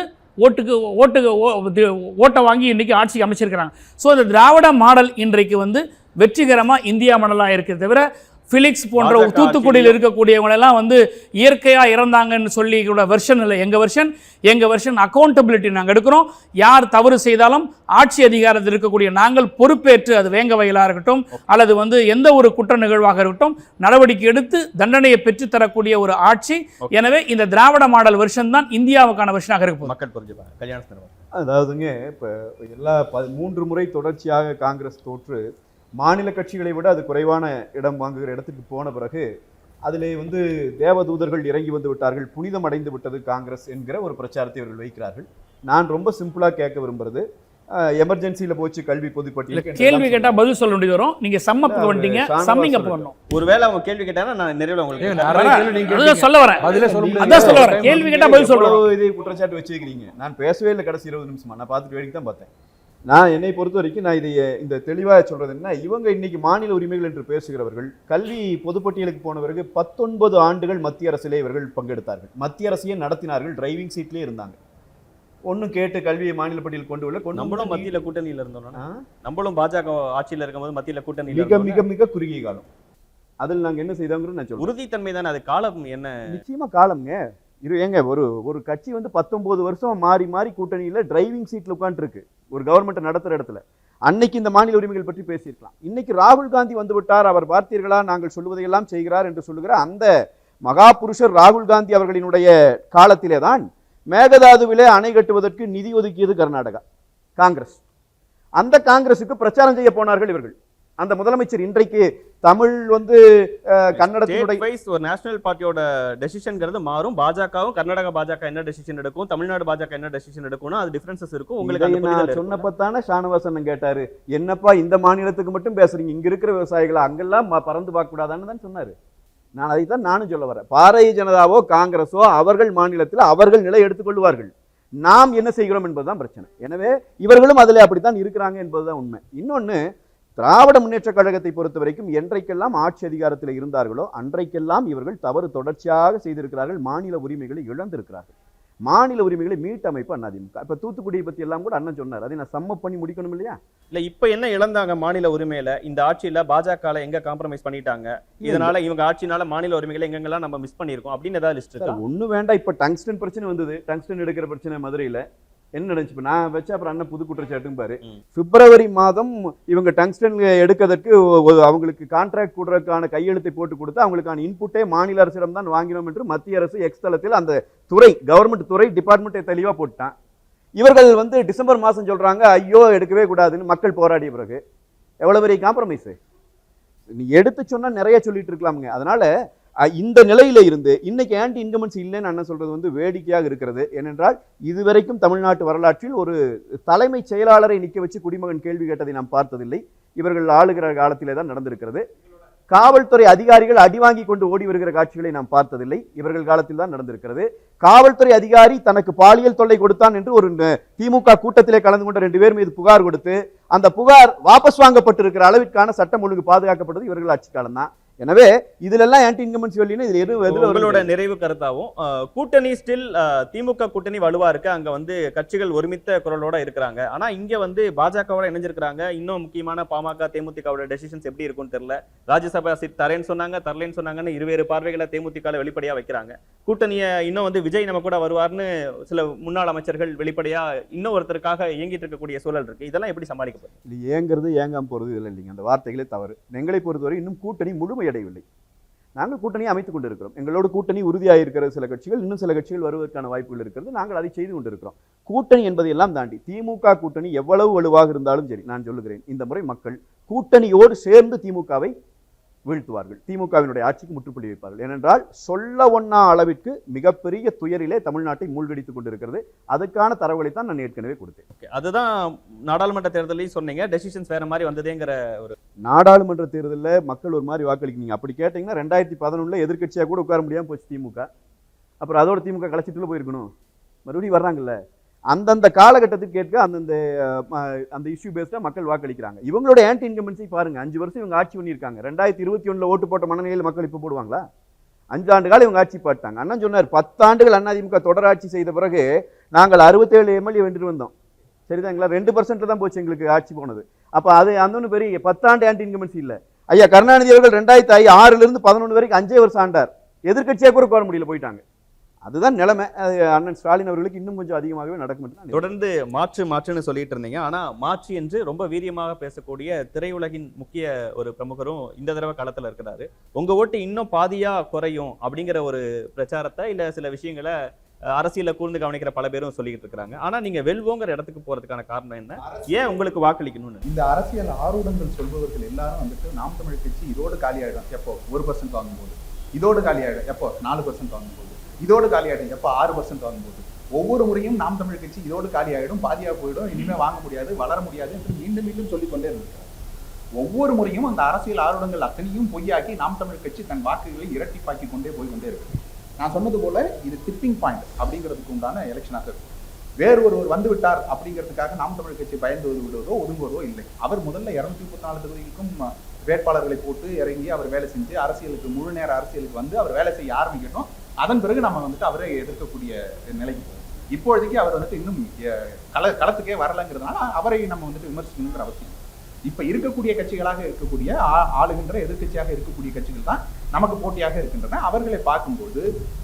ஓட்டை வாங்கி இன்றைக்கி ஆட்சி அமைச்சிருக்கிறாங்க. ஸோ அந்த திராவிட மாடல் இன்றைக்கு வந்து வெற்றிகரமாக இந்தியா மாடலாக இருக்கிறத தவிர ஃபிலிக்ஸ் போன்ற தூத்துக்குடியில் இருக்கக்கூடியவங்களெல்லாம் வந்து இயற்கையாக இறந்தாங்கன்னு சொல்லி கூட வெர்ஷன் இல்லை. எங்கள் வெர்ஷன் அக்கௌண்டபிலிட்டி நாங்கள் எடுக்கிறோம். யார் தவறு செய்தாலும் ஆட்சி அதிகாரத்தில் இருக்கக்கூடிய நாங்கள் பொறுப்பேற்று, அது வேங்க வயலாக இருக்கட்டும் அல்லது வந்து எந்த ஒரு குற்ற நிகழ்வாக இருக்கட்டும், நடவடிக்கை எடுத்து தண்டனையை பெற்றுத்தரக்கூடிய ஒரு ஆட்சி. எனவே இந்த திராவிட மாடல் வெர்ஷன் தான் இந்தியாவுக்கான வெர்ஷனாக இருக்கும். மக்கள் புரிஞ்சுப்பாங்க. கல்யாணம் அதாவதுங்க, இப்போ எல்லா 3 முறை தொடர்ச்சியாக காங்கிரஸ் தோற்று மாநில கட்சிகளை விட அது குறைவான இடம் வாங்குகிற இடத்துக்கு போன பிறகு அதிலே வந்து தேவதூதர்கள் இறங்கி வந்து விட்டார்கள், புனிதம் அடைந்து விட்டது காங்கிரஸ் என்கிற ஒரு பிரச்சாரத்தை அவர்கள் வைக்கிறார்கள். நான் ரொம்ப சிம்பிளாக கேட்க விரும்புறது, எமர்ஜென்சியில் போச்சு கல்வி பொதுப்பட்டியல் கேள்வி கேட்டால் பதில் சொல்ல வேண்டியது வரும். நீங்க சம்மப் பண்ணிட்டீங்க, சம்மிங் அப் பண்ணணும். ஒருவேளை அவங்க கேள்வி கேட்டாங்கன்னா நான் நிறைய உங்களுக்கு சொல்ல வரேன். அதான் சொல்ல வரேன். கேள்வி கேட்டால் பதில் சொல்றோம். இதே குற்றச்சாட்டு வச்சுக்கிறீங்க. நான் பேசவே இல்லை கடைசி 20 நிமிஷமா. நான் பார்த்துட்டு வேடிக்கை தான் பார்த்தேன். நான் என்னை பொறுத்த வரைக்கும் நான் இந்த தெளிவாக சொல்றது என்ன, இவங்க இன்னைக்கு மாநில உரிமைகள் என்று பேசுகிறவர்கள் கல்வி பொதுப்பட்டியலுக்கு போன பிறகு 19 ஆண்டுகள் மத்திய அரசிலே இவர்கள் பங்கெடுத்தார்கள், மத்திய அரசையே நடத்தினார்கள், டிரைவிங் சீட்லேயே இருந்தாங்க. ஒன்றும் கேட்டு கல்வியை மாநில பட்டியல் கொண்டு வரல. நம்மளும் மத்தியில கூட்டணியில் இருந்தோம்னா, நம்மளும் பாஜக ஆட்சியில் இருக்கும்போது மத்தியில கூட்டணி மிக மிக மிக குறுகிய காலம். அதில் நாங்கள் என்ன செய்தோங்கிறது நான் சொல்றேன். உறுதித்தன்மை தானே அது. காலம் என்ன? நிச்சயமா காலம்ங்க. ஏங்க, ஒரு கட்சி வந்து 19 வருஷம் மாறி மாறி கூட்டணியில் டிரைவிங் சீட்டில் உட்காந்துருக்கு ஒரு கவர்மெண்ட்டை நடத்துகிற இடத்துல. அன்னைக்கு இந்த மாநில உரிமைகள் பற்றி பேசியிருக்கலாம். இன்னைக்கு ராகுல் காந்தி வந்து விட்டார், அவர் பார்த்தீர்களா நாங்கள் சொல்வதையெல்லாம் செய்கிறார் என்று சொல்லுகிற அந்த மகா புருஷர் ராகுல் காந்தி அவர்களினுடைய காலத்திலே தான் மேகதாதுவிலே அணை கட்டுவதற்கு நிதி ஒதுக்கியது கர்நாடகா காங்கிரஸ். அந்த காங்கிரஸுக்கு பிரச்சாரம் செய்ய போனார்கள் இவர்கள். அந்த முதலமைச்சர் இன்றைக்கு தமிழ் வந்து கன்னடத்தினுடைய ஒரு நேஷனல் பார்ட்டியோட டெசிஷன்ங்கிறது மாறும். பாஜகவும் கர்நாடகா பாஜக என்ன டெசிஷன் எடுக்கும், தமிழ்நாடு பாஜக என்ன டெசிஷன் எடுக்கும்னா அது டிஃபரன்சஸ் இருக்கும். உங்களுக்கு சொன்னப்பத்தானே ஷானவாசன் கேட்டாரு, என்னப்பா இந்த மாநிலத்துக்கு மட்டும் பேசுறீங்க, இங்க இருக்கிற விவசாயிகளை அங்கெல்லாம் பறந்து பார்க்க கூடாதான்னு தான் சொன்னாரு. நான் அதைத்தான் நானும் சொல்ல வரேன். பாரதிய ஜனதாவோ காங்கிரஸோ அவர்கள் மாநிலத்தில் அவர்கள் நிலை எடுத்துக்கொள்வார்கள். நாம் என்ன செய்கிறோம் என்பதுதான் பிரச்சனை. எனவே இவர்களும் அதில் அப்படித்தான் இருக்கிறாங்க என்பதுதான் உண்மை. இன்னொன்னு, திராவிட முன்னேற்ற கழகத்தை பொறுத்த வரைக்கும் என்றைக்கெல்லாம் ஆட்சி அதிகாரத்தில் இருந்தார்களோ அன்றைக்கெல்லாம் இவர்கள் தவறு தொடர்ச்சியாக செய்திருக்கிறார்கள், மாநில உரிமைகளை இழந்திருக்கிறார்கள். மாநில உரிமைகளை மீட்டமைப்பு அதிமுக. இப்ப தூத்துக்குடியை பத்தி எல்லாம் கூட அண்ணன் சொன்னார், அதை நான் சம்மப் பண்ணி முடிக்கணும் இல்லையா? இல்ல இப்ப என்ன இழந்தாங்க மாநில உரிமையில? இந்த ஆட்சியில பாஜக எங்க காம்ப்ரமைஸ் பண்ணிட்டாங்க, இதனால இவங்க ஆட்சினால மாநில உரிமைகளை எங்கெல்லாம் நம்ம மிஸ் பண்ணிருக்கோம் அப்படின்னு ஏதாவது லிஸ்ட் இருக்கா? ஒண்ணு வேண்டாம். இப்ப டங்ஸ்டன் பிரச்சனை வந்தது, டங்ஸ்டன் எடுக்கிற பிரச்சனை மதுரையில என்ன நடந்துச்சு? நான் வச்ச அப்புறம் அண்ணன் புது குற்றச்சாட்டும் பாரு. பிப்ரவரி மாதம் இவங்க டங்ஸ்டன் எடுக்கிறதுக்கு அவங்களுக்கு கான்ட்ராக்ட் கொடுறதுக்கான கையெழுத்தை போட்டு கொடுத்து அவங்களுக்கான இன்புட்டே மாநில அரசிடம் தான் வாங்கினோம் என்று மத்திய அரசு எக்ஸ் தளத்தில் அந்த துறை கவர்மெண்ட் துறை டிபார்ட்மெண்ட்டை தெளிவா போட்டான். இவர்கள் வந்து டிசம்பர் மாதம் சொல்றாங்க ஐயோ எடுக்கவே கூடாதுன்னு. மக்கள் போராடிய பிறகு எவ்வளவு பெரிய காம்ப்ரமைஸ். நீ எடுத்து சொன்னா நிறைய சொல்லிட்டு இருக்கலாமுங்க. அதனால இந்த நிலையில இருந்து இன்னைக்கு ஆன்டி இன்கம்பன்சி இல்லைன்னு அண்ணன் சொல்றது வந்து வேடிக்கையாக இருக்கிறது. ஏனென்றால் இதுவரைக்கும் தமிழ்நாட்டு வரலாற்றில் ஒரு தலைமை செயலாளரை நிக்க வச்சு குடிமகன் கேள்வி கேட்டதை நாம் பார்த்ததில்லை. இவர்கள் ஆளுகிற காலத்திலே தான் நடந்திருக்கிறது. காவல்துறை அதிகாரிகள் அடி வாங்கி கொண்டு ஓடி வருகிற காட்சிகளை நாம் பார்த்ததில்லை, இவர்கள் காலத்தில் தான் நடந்திருக்கிறது. காவல்துறை அதிகாரி தனக்கு பாலியல் தொல்லை கொடுத்தான் என்று ஒரு திமுக கூட்டத்திலே கலந்து கொண்ட 2 பேர் மீது புகார் கொடுத்து அந்த புகார் வாபஸ் வாங்கப்பட்டிருக்கிற அளவிற்கான சட்டம் ஒழுங்கு பாதுகாக்கப்பட்டது இவர்கள் ஆட்சி காலம் தான். எனவே இதுலெல்லாம் ஆன்டி இன்கம்பன்சி வழின்னு இது உங்களோட நிறைவு கருத்தாவும் கூட்டணி ஸ்டில் திமுக கூட்டணி வலுவா இருக்கு. அங்க வந்து கட்சிகள் ஒருமித்த குரலோட இருக்கிறாங்க. ஆனா இங்க வந்து பாஜகவோட இணைஞ்சிருக்காங்க. இன்னும் முக்கியமான பாமக தேமுதிகவோட டெசிஷன்ஸ் எப்படி இருக்கும்னு தெரியல. ராஜ்யசபா சீட் தரேன்னு சொன்னாங்க, தரலன்னு சொன்னாங்கன்னு இருவேறு பார்வைகளை தேமுதிக வெளிப்படையா வைக்கிறாங்க. கூட்டணியை இன்னும் வந்து விஜய் நம்ம கூட வருவார்னு சில முன்னாள் அமைச்சர்கள் வெளிப்படையா இன்னும் ஒருத்தருக்காக இயங்கிட்டு இருக்கக்கூடிய சூழல் இருக்கு. இதெல்லாம் எப்படி சமாளிக்கப்படுது? இது ஏங்கிறது ஏங்காம போறது இல்லை இல்லைங்க. அந்த வார்த்தைகளே தவறு. எங்களை பொறுத்தவரை இன்னும் கூட்டணி முழுமையடையவில்லை. நாங்கள் கூட்டணியை அமைத்துக் கொண்டிருக்கிறோம். எங்களோட கூட்டணி உறுதியாக இருக்கிற சில கட்சிகள், இன்னும் சில கட்சிகள் வருவதற்கான வாய்ப்புகள் இருக்கிறது. நாங்கள் அதை செய்து கொண்டிருக்கிறோம். கூட்டணி என்பதையெல்லாம் தாண்டி திமுக கூட்டணி எவ்வளவு வலுவாக இருந்தாலும் சரி, நான் சொல்லுகிறேன், இந்த முறை மக்கள் கூட்டணியோடு சேர்ந்து திமுகவை வீழ்த்துவார்கள், திமுகவினுடைய ஆட்சிக்கு முற்றுப்புள்ளி வைப்பார்கள். ஏனென்றால் சொல்ல ஒண்ணா அளவிற்கு மிகப்பெரிய துயரிலே தமிழ்நாட்டை மூழ்கடித்துக் கொண்டிருக்கிறது. அதுக்கான தரவுகளை தான் நான் ஏற்கனவே கொடுத்தேன். Okay. அதுதான் நாடாளுமன்ற தேர்தலையும் சொன்னீங்க, டெசிஷன்ஸ் வேற மாதிரி வந்ததேங்கிற ஒரு நாடாளுமன்ற தேர்தலில் மக்கள் ஒரு மாதிரி வாக்களிக்கிறீங்க. அப்படி கேட்டிங்கன்னா 2011 எதிர்க்கட்சியாக கூட உட்கார முடியாமல் போச்சு திமுக. அப்புறம் அதோட திமுக கலைச்சிட்டுல போயிருக்கணும். மறுபடியும் வர்றாங்கல்ல, அந்தந்த காலகட்டத்துக்கு கேட்க அந்த இஷ்யூ பேஸ்டாக மக்கள் வாக்களிக்கிறாங்க. இவங்களுடைய ஆன்டி இன்கம்பன்சி பாருங்க, 5 வருஷம் இவங்க ஆட்சி பண்ணியிருக்காங்க. 2021 ஓட்டு போட்ட மனநிலையில் மக்கள் இப்போ போடுவாங்களா? 5 ஆண்டு காலம் இவங்க ஆட்சி பாட்டாங்க. அண்ணன் சொன்னார் 10 ஆண்டுகள் அதிமுக தொடராட்சி செய்த பிறகு நாங்கள் 67 எம்எல்ஏ வென்று வந்தோம். சரிதாங்களா? 2% தான் போச்சு எங்களுக்கு ஆட்சி போனது. அப்போ அது அந்த ஒன்று பெரிய 10 ஆண்டு ஆன்டி இன்கம்பன்சி இல்லை. ஐயா கருணாநிதி அவர்கள் 2006 11 வரைக்கும் 5 வருஷம் ஆண்டார். எதிர்க்கட்சியாக கூட கோர முடியல, போயிட்டாங்க. அதுதான் நிலைமை. அண்ணன் ஸ்டாலின் அவர்களுக்கு இன்னும் கொஞ்சம் அதிகமாகவே நடக்கும். தொடர்ந்து மாற்றுன்னு சொல்லிட்டு இருந்தீங்க. ஆனா மாற்று என்று ரொம்ப வீரியமாக பேசக்கூடிய திரையுலகின் முக்கிய ஒரு பிரமுகரும் இந்த தடவை களத்துல இருக்கிறாரு. உங்க ஓட்டு இன்னும் பாதியா குறையும் அப்படிங்கிற ஒரு பிரச்சாரத்தை இல்ல சில விஷயங்களை அரசியல கூர்ந்து கவனிக்கிற பல பேரும் சொல்லிட்டு இருக்காங்க. ஆனா நீங்க வெல்வோங்கிற இடத்துக்கு போறதுக்கான காரணம் என்ன? ஏன் உங்களுக்கு வாக்களிக்கணும்னு? இந்த அரசியல் ஆர்வலர்கள் சொல்பவர்கள் எல்லாரும் வந்துட்டு நாம் தமிழ் கட்சி இதோடு காலியாயிடும் எப்போ 1% வாங்கும்போது, இதோடு காலியாயிடும் எப்போ 4% வாங்கும்போது, இதோடு காலியாயிடும் எப்போ 6% வாங்கும்போது, ஒவ்வொரு முறையும் நாம் தமிழ் கட்சி இதோடு காலியாயிடும், பாதியா போயிடும், இனிமே வாங்க முடியாது, வளர முடியாது என்று மீண்டும் மீண்டும் சொல்லிக்கொண்டே இருக்கிறார். ஒவ்வொரு முறையும் அந்த அரசியல் ஆர்வலர்கள் அத்தனையும் பொய்யாக்கி நாம் தமிழ் கட்சி தன் வாக்குகளை இரட்டிப்பாக்கி கொண்டே போய்கொண்டே இருக்கு. நான் சொன்னது போல இது டிப்பிங் பாயிண்ட் அப்படிங்கிறதுக்கு உண்டான எலெக்ஷனாக இருக்கும். வேறு ஒருவர் வந்து விட்டார் அப்படிங்கிறதுக்காக நாம் தமிழ் கட்சி பயந்து விடுவதோ ஒதுங்குவதோ இல்லை. அவர் முதல்ல 234 தொகுதிகளுக்கும் வேட்பாளர்களை போட்டு இறங்கி அவர் வேலை செஞ்சு அரசியலுக்கு முழு நேர அரசியலுக்கு வந்து அவர் வேலை செய்ய ஆரம்பிக்கணும். அதன் பிறகு நம்ம வந்துட்டு அவரை எதிர்க்கக்கூடிய நிலைக்கு போகும். இப்பொழுதைக்கு அவர் வந்துட்டு இன்னும் களத்துக்கே வரலைங்கிறதுனால அவரை நம்ம வந்துட்டு விமர்சிக்கணுங்கிற அவசியம். இப்ப இருக்கக்கூடிய கட்சிகளாக இருக்கக்கூடிய ஆளுகின்ற எதிர்கட்சியாக இருக்கக்கூடிய கட்சிகள் தான் நமக்கு போட்டியாக இருக்கின்றன. அவர்களை பார்க்கும்போது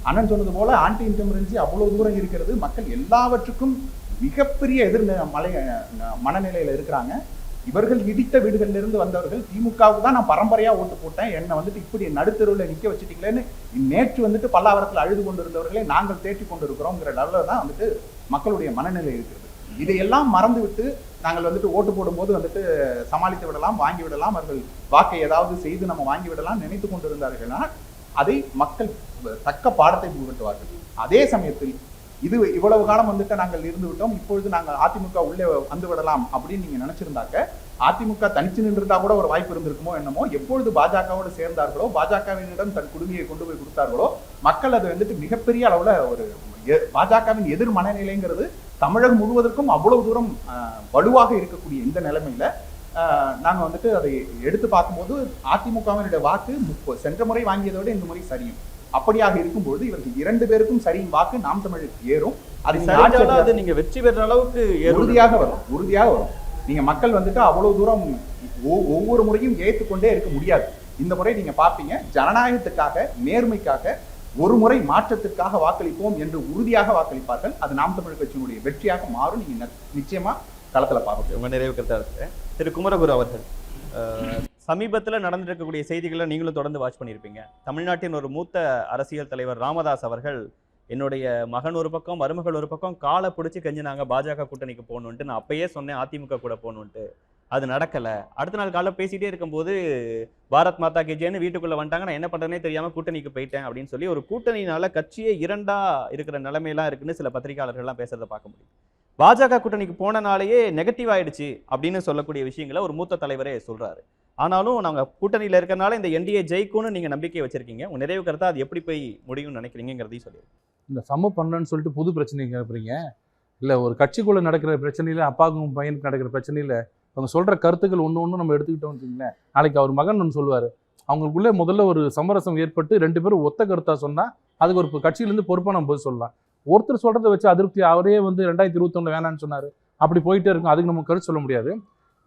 அண்ணன் சொன்னது போல ஆன்டி இன்கம்பரன்சி அவ்வளவு தூரம் இருக்கிறது. மக்கள் எல்லாவற்றுக்கும் மிகப்பெரிய மனநிலையில இருக்கிறாங்க. இவர்கள் இடித்த வீடுகள்ல இருந்து வந்தவர்கள் திமுகவுக்கு தான் நான் பரம்பரையா ஓட்டு போட்டேன், என்னை வந்துட்டு இப்படி நடுத்தருவில் நிக்க வச்சுட்டீங்களேன்னு நேற்று வந்துட்டு பல்லாவரத்தில் அழுது கொண்டிருந்தவர்களை நாங்கள் தேற்றி கொண்டிருக்கிறோங்கிற லெவலில் தான் வந்துட்டு மக்களுடைய மனநிலை இருக்கிறது. இதையெல்லாம் மறந்து விட்டு நாங்கள் வந்துட்டு ஓட்டு போடும்போது வந்துட்டு சமாளித்து விடலாம், வாங்கி விடலாம், அவர்கள் வாக்கை ஏதாவது செய்து நம்ம வாங்கி விடலாம் நினைத்து கொண்டிருந்தார்கள்னா அதை மக்கள் தக்க பாடத்தை புகட்டுவார்கள். அதே சமயத்தில் இது இவ்வளவு காலம் வந்துட்டு நாங்கள் இருந்து விட்டோம், இப்பொழுது நாங்கள் அதிமுக உள்ளே வந்து விடலாம் அப்படின்னு நீங்க நினைச்சிருந்தாக்க அதிமுக தனிச்சு நின்றிருந்தா கூட ஒரு வாய்ப்பு இருந்திருக்குமோ என்னமோ. எப்பொழுது பாஜகவோடு சேர்ந்தார்களோ, பாஜகவினிடம் தன் குடுமையை கொண்டு போய் கொடுத்தார்களோ, மக்கள் அது வந்துட்டு மிகப்பெரிய அளவுல ஒரு பாஜகவின் எதிர் மனநிலைங்கிறது தமிழகம் முழுவதற்கும் அவ்வளவு தூரம் வலுவாக இருக்கக்கூடிய இந்த நிலைமையில நாங்க வந்துட்டு அதை எடுத்து பார்க்கும்போது அதிமுகவினுடைய வாக்கு சென்ற முறை வாங்கியதை விட இந்த முறை சரியும். அப்படியாக இருக்கும்போது இவர்கள் 2 பேருக்கும் சரியும் வாக்கு நாம் தமிழுக்கு ஏறும். அது நீங்க வெற்றி பெற்ற அளவுக்கு உறுதியாக வரும். நீங்க மக்கள் வந்துட்டு அவ்வளவு தூரம் ஒவ்வொரு முறையும் ஏற்றுக்கொண்டே இருக்க முடியாது. இந்த முறை நீங்க பார்ப்பீங்க, ஜனநாயகத்துக்காக நேர்மைக்காக ஒரு முறை மாற்றத்திற்காக வாக்களிப்போம் என்று உறுதியாக வாக்களிப்பார்கள். அது நாம் தமிழ் கட்சியினுடைய வெற்றியாக மாறும். நீங்க நிச்சயமா களத்துல பார்க்க. உங்க நிறைவு கருத்தா இருக்கு. திரு குமரகுரு அவர்கள், சமீபத்தில் நடந்திருக்கக்கூடிய செய்திகளை நீங்களும் தொடர்ந்து வாட்ச் பண்ணியிருப்பீங்க. தமிழ்நாட்டின் ஒரு மூத்த அரசியல் தலைவர் ராமதாஸ் அவர்கள், என்னுடைய மகன் ஒரு பக்கம் மருமகள் ஒரு பக்கம் காலை பிடிச்சி கெஞ்சினாங்க பாஜக கூட்டணிக்கு போகணுன்ட்டு. நான் அப்பயே சொன்னேன் அதிமுக கூட போகணுன்ட்டு, அது நடக்கலை. அடுத்த நாள் காலைல பேசிகிட்டே இருக்கும்போது பாரத் மாதா கேஜேன்னு வீட்டுக்குள்ளே வந்துட்டாங்க, நான் என்ன பண்ணுறதுனே தெரியாமல் கூட்டணிக்கு போயிட்டேன் அப்படின்னு சொல்லி ஒரு கூட்டணியினால கட்சியே 2ஆ இருக்கிற நிலைமையெல்லாம் இருக்குன்னு சில பத்திரிகையாளர்கள்லாம் பேசுறதை பார்க்க முடியும். பாஜக கூட்டணிக்கு போனனாலேயே நெகட்டிவ் ஆயிடுச்சு அப்படின்னு சொல்லக்கூடிய விஷயங்களை ஒரு மூத்த தலைவரே சொல்றாரு. ஆனாலும் நாங்கள் கூட்டணியில் இருக்கிறனால இந்த என்டிஏ ஜெயிக்கும்னு நீங்கள் நம்பிக்கை வச்சிருக்கீங்க. உங்க நிறைவு கருத்தா அது எப்படி போய் முடியும்னு நினைக்கிறீங்கிறதையும் சொல்லி. இந்த சம பண்ணலன்னு சொல்லிட்டு புது பிரச்சனை கேட்குறீங்க. இல்லை, ஒரு கட்சிக்குள்ளே நடக்கிற பிரச்சனையில், அப்பாவுக்கும் பையனுக்கு நடக்கிற பிரச்சனையில் அவங்க சொல்கிற கருத்துக்கள் ஒன்று நம்ம எடுத்துக்கிட்டோம்னு வச்சுங்களேன். நாளைக்கு அவர் மகன் ஒன்று சொல்லுவார், அவங்களுக்குள்ளே முதல்ல ஒரு சமரசம் ஏற்பட்டு 2 பேரும் ஒத்த கருத்தாக சொன்னால் அதுக்கு ஒரு கட்சியிலேருந்து பொறுப்பாக நம்ம போய் சொல்லலாம். ஒருத்தர் சொல்கிறத வச்சு அதிருப்தி அவரே 2021 வேணான்னு சொன்னார், அப்படி போயிட்டே இருக்கும். அதுக்கு நம்ம கருத்து சொல்ல முடியாது.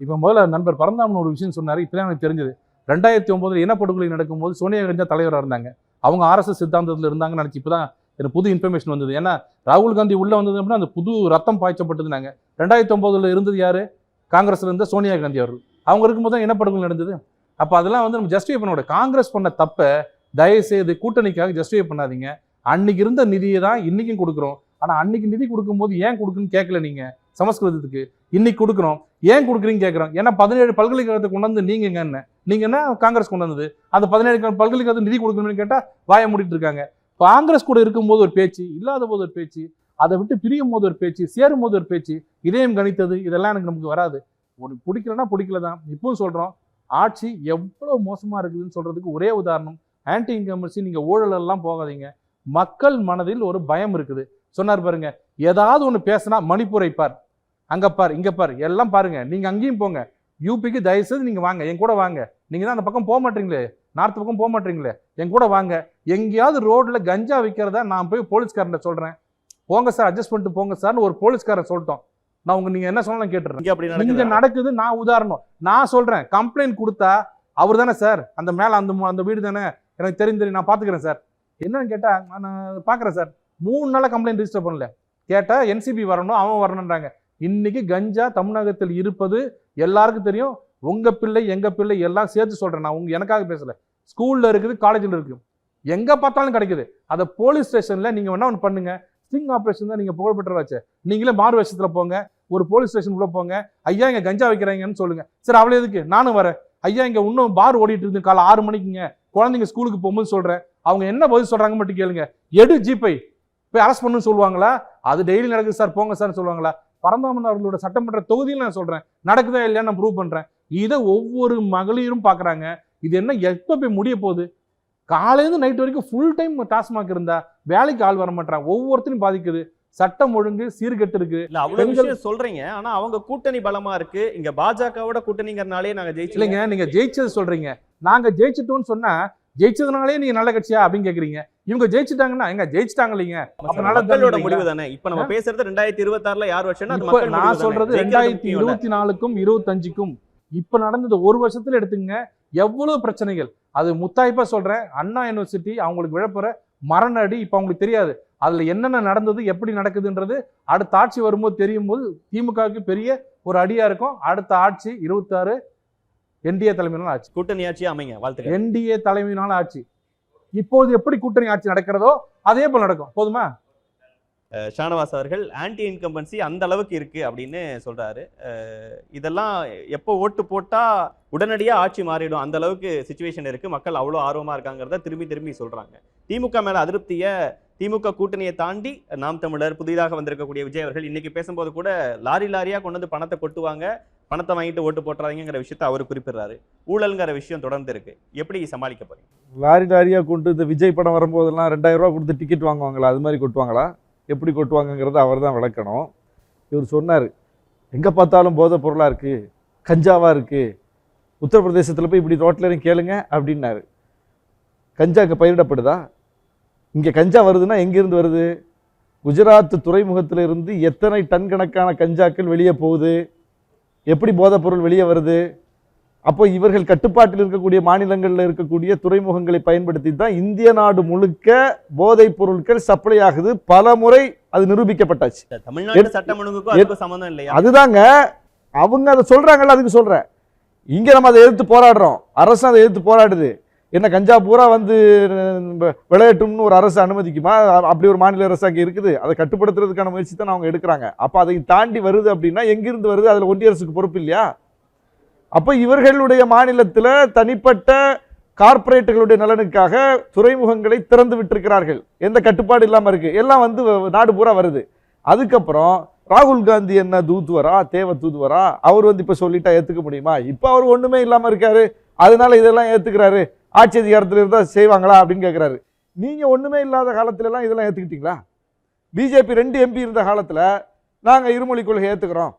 இப்போ முதல்ல நண்பர் பரந்தாமன் ஒரு விஷயம் சொன்னார், இப்போ எனக்கு தெரிஞ்சது. 2009 இனப்படுகொலை நடக்கும்போது சோனியா காந்தி தலைவராக இருந்தாங்க. அவங்க RSS சித்தாந்தத்தில் இருந்தாங்கன்னு நினச்சி இப்போ தான் எனக்கு புது இன்ஃபர்மேஷன் வந்தது. ஏன்னா ராகுல் காந்தி உள்ளே வந்தது அப்படின்னா அந்த புது ரத்தம் பாய்ச்சப்பட்டதுனாங்க. 2009 இருந்தது யார்? காங்கிரஸ்ல இருந்த சோனியா காந்தி அவர்கள். அவங்க இருக்கும்போது தான் இனப்படுகொலை நடந்தது. அப்போ அதெல்லாம் நம்ம ஜஸ்டிஃபை பண்ண முடியாது. காங்கிரஸ் பண்ண தப்பை தயவுசெய்து கூட்டணிக்காக ஜஸ்டிஃபை பண்ணாதீங்க. அன்னைக்கு இருந்த நிதியை தான் இன்னைக்கும் கொடுக்குறோம். ஆனால் அன்னைக்கு நிதி கொடுக்கும்போது ஏன் கொடுக்குன்னு கேட்கல நீங்கள் சமஸ்கிருதத்துக்கு. இன்னைக்கு கொடுக்குறோம். ஏன் கொடுக்குறீங்க கேட்குறோம். ஏன்னா 17 பல்கலைக்கழகத்தை கொண்டு வந்து நீங்க என்ன காங்கிரஸ் கொண்டு வந்தது, அந்த 17 பல்கலைக்கழகத்துக்கு நிதி கொடுக்கணும்னு கேட்டால் வாயை மூடிட்டு இருக்காங்க. காங்கிரஸ் கூட இருக்கும்போது ஒரு பேச்சு, இல்லாத போது ஒரு பேச்சு, அதை விட்டு பிரியும் போது ஒரு பேச்சு, சேரும் போது ஒரு பேச்சு, இதயம் கணித்தது, இதெல்லாம் நமக்கு வராது. ஒன்று பிடிக்கலன்னா பிடிக்கல தான். இப்பவும் சொல்கிறோம், ஆட்சி எவ்வளோ மோசமாக இருக்குதுன்னு சொல்கிறதுக்கு ஒரே உதாரணம் ஆன்டி இன்கம்பன்சி. நீங்கள் ஊழலெல்லாம் போகாதீங்க, மக்கள் மனதில் ஒரு பயம் இருக்குது. சொன்னார் பாருங்க, ஏதாவது ஒன்று பேசினா மணிப்பூரை பார், அங்கே பார், இங்கே பார், எல்லாம் பாருங்க. நீங்கள் அங்கேயும் போங்க, யூபிக்கு தயவுசெய்து நீங்கள் வாங்க, என் கூட வாங்க. நீங்கள் தான் அந்த பக்கம் போக மாட்டீங்களே, நார்த் பக்கம் போக மாட்டீங்களே, என் கூட வாங்க. எங்கேயாவது ரோட்டில் கஞ்சா விற்கிறதா நான் போய் போலீஸ்காரன் சொல்கிறேன், போங்க சார் அட்ஜஸ்ட் பண்ணிட்டு போங்க சார்னு ஒரு போலீஸ்காரன் சொல்லிட்டோம். நான் நீங்கள் என்ன சொல்லலாம் கேட்டுறேன். இங்கே நடக்குது, நான் உதாரணம் நான் சொல்கிறேன். கம்ப்ளைண்ட் கொடுத்தா அவர் தானே சார், அந்த மேலே அந்த வீடு தானே, எனக்கு தெரியும் நான் பார்த்துக்கிறேன் சார். என்னன்னு கேட்டால் நான் பார்க்குறேன் சார், 3 நாளாக கம்ப்ளைண்ட் ரிஜிஸ்டர் பண்ணல. கேட்டால் என்சிபி வரணும், அவன் வரணுன்றாங்க. இன்னைக்கு கஞ்சா தமிழகத்தில் இருப்பது எல்லாருக்கும் தெரியும். உங்கள் பிள்ளை எங்கள் பிள்ளை எல்லாம் சேர்த்து சொல்கிறேன், நான் எனக்காக பேசலை. ஸ்கூலில் இருக்குது, காலேஜில் இருக்குது, எங்கே பார்த்தாலும் கிடைக்குது. அதை போலீஸ் ஸ்டேஷனில் நீங்கள் வேணா ஒன்று பண்ணுங்க. ஸ்டிங் ஆப்ரேஷன் தான் நீங்கள் புகழ்பெற்றவாச்சு. நீங்களே மாறு வேஷத்தில் போங்க, ஒரு போலீஸ் ஸ்டேஷன் உள்ள போங்க, ஐயா இங்கே கஞ்சா வைக்கிறாங்கன்னு சொல்லுங்க. சரி அவ்வளோ எதுக்கு, நானும் வரேன். ஐயா இங்கே இன்னும் பார் ஓடிட்டு இருக்கு, காலை 6 மணிக்குங்க, குழந்தைங்க ஸ்கூலுக்கு போகும்போது சொல்கிறேன். அவங்க என்ன பதில் சொல்கிறாங்க மட்டும் கேளுங்க. எடு ஜிபை போய் அரெஸ்ட் பண்ணுன்னு சொல்லுவாங்களா? அது டெய்லி நடக்குது சார், போங்க சார் சொல்லுவாங்களா? பரந்தாமன் அவர்களோட சட்டமன்ற தொகுதியில் நான் சொல்கிறேன், நடக்குதா இல்லையா நான் ப்ரூவ் பண்ணுறேன். இதை ஒவ்வொரு மகளிரும் பார்க்குறாங்க. இது என்ன எப்போ போய் முடிய போகுது? காலையிலேருந்து நைட் வரைக்கும் ஃபுல் டைம் டாஸ்மாக் இருந்தா வேலைக்கு ஆள் வர மாட்டாங்க. ஒவ்வொருத்தரும் பாதிக்குது. சட்டம் ஒழுங்கு சீர்கெட்டு இருக்கு. இல்ல அவ்வளவு விஷயம் சொல்றீங்க, ஆனா அவங்க கூட்டணி பலமா இருக்கு. இங்க பாஜகவோட கூட்டணிங்கறனாலே நாங்க ஜெயிச்சலைங்க. நீங்க ஜெயிச்சது சொல்றீங்க, நாங்க ஜெயிச்சிட்டோம்னு சொன்னா ஜெயிச்சதுனாலே நீங்க நல்ல கட்சியா அப்படின்னு கேக்குறீங்க. இவங்க ஜெயிச்சிட்டாங்கன்னா எங்க ஜெயிச்சிட்டாங்க இல்லைங்க, அப்ப மக்களோட முடிவு தானே. இப்ப நம்ம பேசுறது 2026ல யார் வருஷம்னா அது மக்கள். நான் சொல்றது 2024க்கும் 25க்கும் இப்ப நடந்தது 1 வருஷத்துல எடுத்துங்க. எவ்வளவு பிரச்சனைகள். அது முத்தாய்ப்பா சொல்றேன், அண்ணா யூனிவர்சிட்டி அவங்களுக்கு விழப்புற மரண அடி. இப்ப அவங்களுக்கு தெரியாது அதுல என்னென்ன நடந்தது, எப்படி நடக்குதுன்றது அடுத்த ஆட்சி வரும்போது தெரியும் போது திமுகவுக்கு பெரிய ஒரு அடியா இருக்கும். அடுத்த ஆட்சி 26 என்டிஏ தலைமையிலான ஆட்சி, கூட்டணி ஆட்சி அமைங்க. வாழ்த்துக்கள். என்டிஏ தலைமையிலான ஆட்சி. இப்போது எப்படி கூட்டணி ஆட்சி நடக்கிறதோ அதே போல நடக்கும். போதுமா? ஷானவாஸ் அவர்கள் ஆன்டி இன்கம்பன்சி அந்த அளவுக்கு இருக்கு அப்படின்னு சொல்றாரு. இதெல்லாம் எப்போ ஓட்டு போட்டா உடனடியா ஆட்சி மாறிடும், அந்த அளவுக்கு சிச்சுவேஷன் இருக்கு, மக்கள் அவ்வளோ ஆர்வமா இருக்காங்கிறத திரும்பி திரும்பி சொல்றாங்க. திமுக மேல அதிருப்திய திமுக கூட்டணியை தாண்டி நாம் தமிழர், புதிதாக வந்திருக்கக்கூடிய விஜய் அவர்கள் இன்னைக்கு பேசும்போது கூட லாரி லாரியா கொண்டு வந்து பணத்தை கொட்டுவாங்க, பணத்தை வாங்கிட்டு ஓட்டு போட்டுறாங்கிற விஷயத்தை அவர் குறிப்பிடுறாரு. ஊழல்ங்கிற விஷயம் தொடர்ந்து இருக்கு, எப்படி சமாளிக்க போறீங்க? லாரி லாரியாக கொண்டு இந்த விஜய் படம் வரும்போதெல்லாம் 2000 ரூபா கொடுத்து டிக்கெட் வாங்குவாங்களா, அது மாதிரி கொட்டுவாங்களா? எப்படி கொட்டுவாங்கங்கிறத அவர் தான் விளக்கணும். இவர் சொன்னார், எங்கே பார்த்தாலும் போதைப் பொருளாக இருக்குது, கஞ்சாவாக இருக்குது, உத்தரப்பிரதேசத்தில் போய் இப்படி ரோட்டில் இறங்கி கேளுங்க அப்படின்னாரு. கஞ்சா இங்கே பயிரிடப்படுதா? இங்கே கஞ்சா வருதுன்னா எங்கேருந்து வருது? குஜராத் துறைமுகத்தில் இருந்து எத்தனை டன் கணக்கான கஞ்சாக்கள் வெளியே போகுது? எப்படி போதைப் பொருள் வெளியே வருது? அப்போ இவர்கள் கட்டுப்பாட்டில் இருக்கக்கூடிய மாநிலங்களில் இருக்கக்கூடிய துறைமுகங்களை பயன்படுத்தி தான் இந்திய நாடு முழுக்க போதைப் பொருட்கள் சப்ளை ஆகுது. பல முறை அது நிரூபிக்கப்பட்டாச்சு. தமிழ்நாடு சட்டம் ஒழுங்குக்கும் அதுக்கும் சம்பந்தம் இல்லையா? அதுதாங்க அவங்க அதை சொல்றாங்கல்ல, அதுக்கு சொல்றேன். இங்க நம்ம அதை எதிர்த்து போராடுறோம், அரசு அதை எதிர்த்து போராடுது. என்ன கஞ்சா பூரா வந்து விளையாட்டும்னு ஒரு அரசு அனுமதிக்குமா? அப்படி ஒரு மாநில அரசு அங்கே இருக்குது. அதை கட்டுப்படுத்துறதுக்கான முயற்சி தான் அவங்க எடுக்கிறாங்க. அப்போ அதை தாண்டி வருது அப்படின்னா எங்கிருந்து வருது? அதில் ஒன்றிய அரசுக்கு பொறுப்பு இல்லையா? அப்போ இவர்களுடைய மாநிலத்தில் தனிப்பட்ட கார்ப்பரேட்டுகளுடைய நலனுக்காக துறைமுகங்களை திறந்து விட்டிருக்கிறார்கள். எந்த கட்டுப்பாடு இல்லாமல் இருக்கு, எல்லாம் வந்து நாடு பூரா வருது. அதுக்கப்புறம் ராகுல் காந்தி என்ன தூதுவரா, தேவ தூதுவரா? அவர் வந்து இப்போ சொல்லிட்டா ஏற்றுக்க முடியுமா? இப்போ அவர் ஒன்றுமே இல்லாமல் இருக்காரு, அதனால இதெல்லாம் ஏற்றுக்கிறாரு. ஆட்சி அதிகாரத்தில் இருந்தால் செய்வாங்களா அப்படின்னு கேட்குறாரு. நீங்கள் ஒன்றுமே இல்லாத காலத்துலலாம் இதெல்லாம் ஏற்றுக்கிட்டீங்களா? பிஜேபி 2 MP இருந்த காலத்தில் நாங்கள் இருமொழி கொள்கை ஏற்றுக்கிறோம்,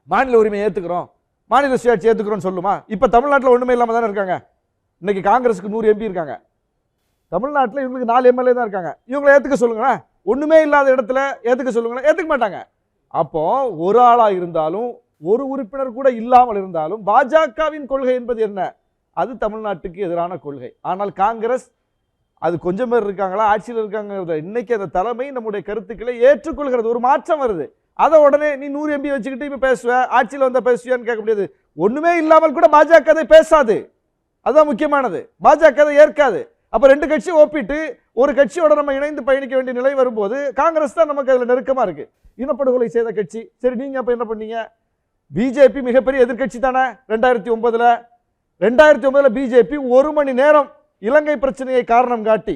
மாநில உரிமை ஏற்றுக்கிறோம், மாநில சுயாட்சி ஏற்றுக்கிறோன்னு சொல்லுமா? இப்போ தமிழ்நாட்டில் ஒன்றுமே இல்லாமல் தானே இருக்காங்க. இன்னைக்கு காங்கிரஸுக்கு 100 MP இருக்காங்க, தமிழ்நாட்டில் இவங்களுக்கு 4 MLA தான் இருக்காங்க. இவங்களை ஏற்றுக்க சொல்லுங்களேன். ஒன்றுமே இல்லாத இடத்துல ஏற்றுக்க சொல்லுங்களேன், ஏற்றுக்க மாட்டாங்க. அப்போ ஒரு ஆளாக இருந்தாலும் ஒரு உறுப்பினர் கூட இல்லாமல் இருந்தாலும் பாஜகவின் கொள்கை என்பது என்ன? அது தமிழ்நாட்டுக்கு எதிரான கொள்கை. ஆனால் காங்கிரஸ் அது கொஞ்சம் பேர் இருக்காங்களா, ஆட்சியில் இருக்காங்க, இன்னைக்கு அந்த தலைமை நம்முடைய கருத்துக்களை ஏற்றுக்கொள்கிறது. ஒரு மாற்றம் வருது. அதை உடனே நீ 100 MP வச்சுக்கிட்டு இப்போ பேசுவ, ஆட்சியில் வந்தால் பேசுவியான்னு கேட்க முடியாது. ஒன்றுமே இல்லாமல் கூட பாஜக அதை பேசாது, அதுதான் முக்கியமானது. பாஜக அதை ஏற்காது. அப்போ 2 கட்சி ஒப்பிட்டு ஒரு கட்சியோட நம்ம இணைந்து பயணிக்க வேண்டிய நிலை வரும்போது காங்கிரஸ் தான் நமக்கு அதில் நெருக்கமாக இருக்கு. இனப்படுகொலை செய்த கட்சி. சரி, நீங்கள் அப்போ என்ன பண்ணீங்க? பிஜேபி மிகப்பெரிய எதிர்க்கட்சி தானே 2009. 2009 பிஜேபி 1 மணி நேரம் இலங்கை பிரச்சனையை காரணம் காட்டி,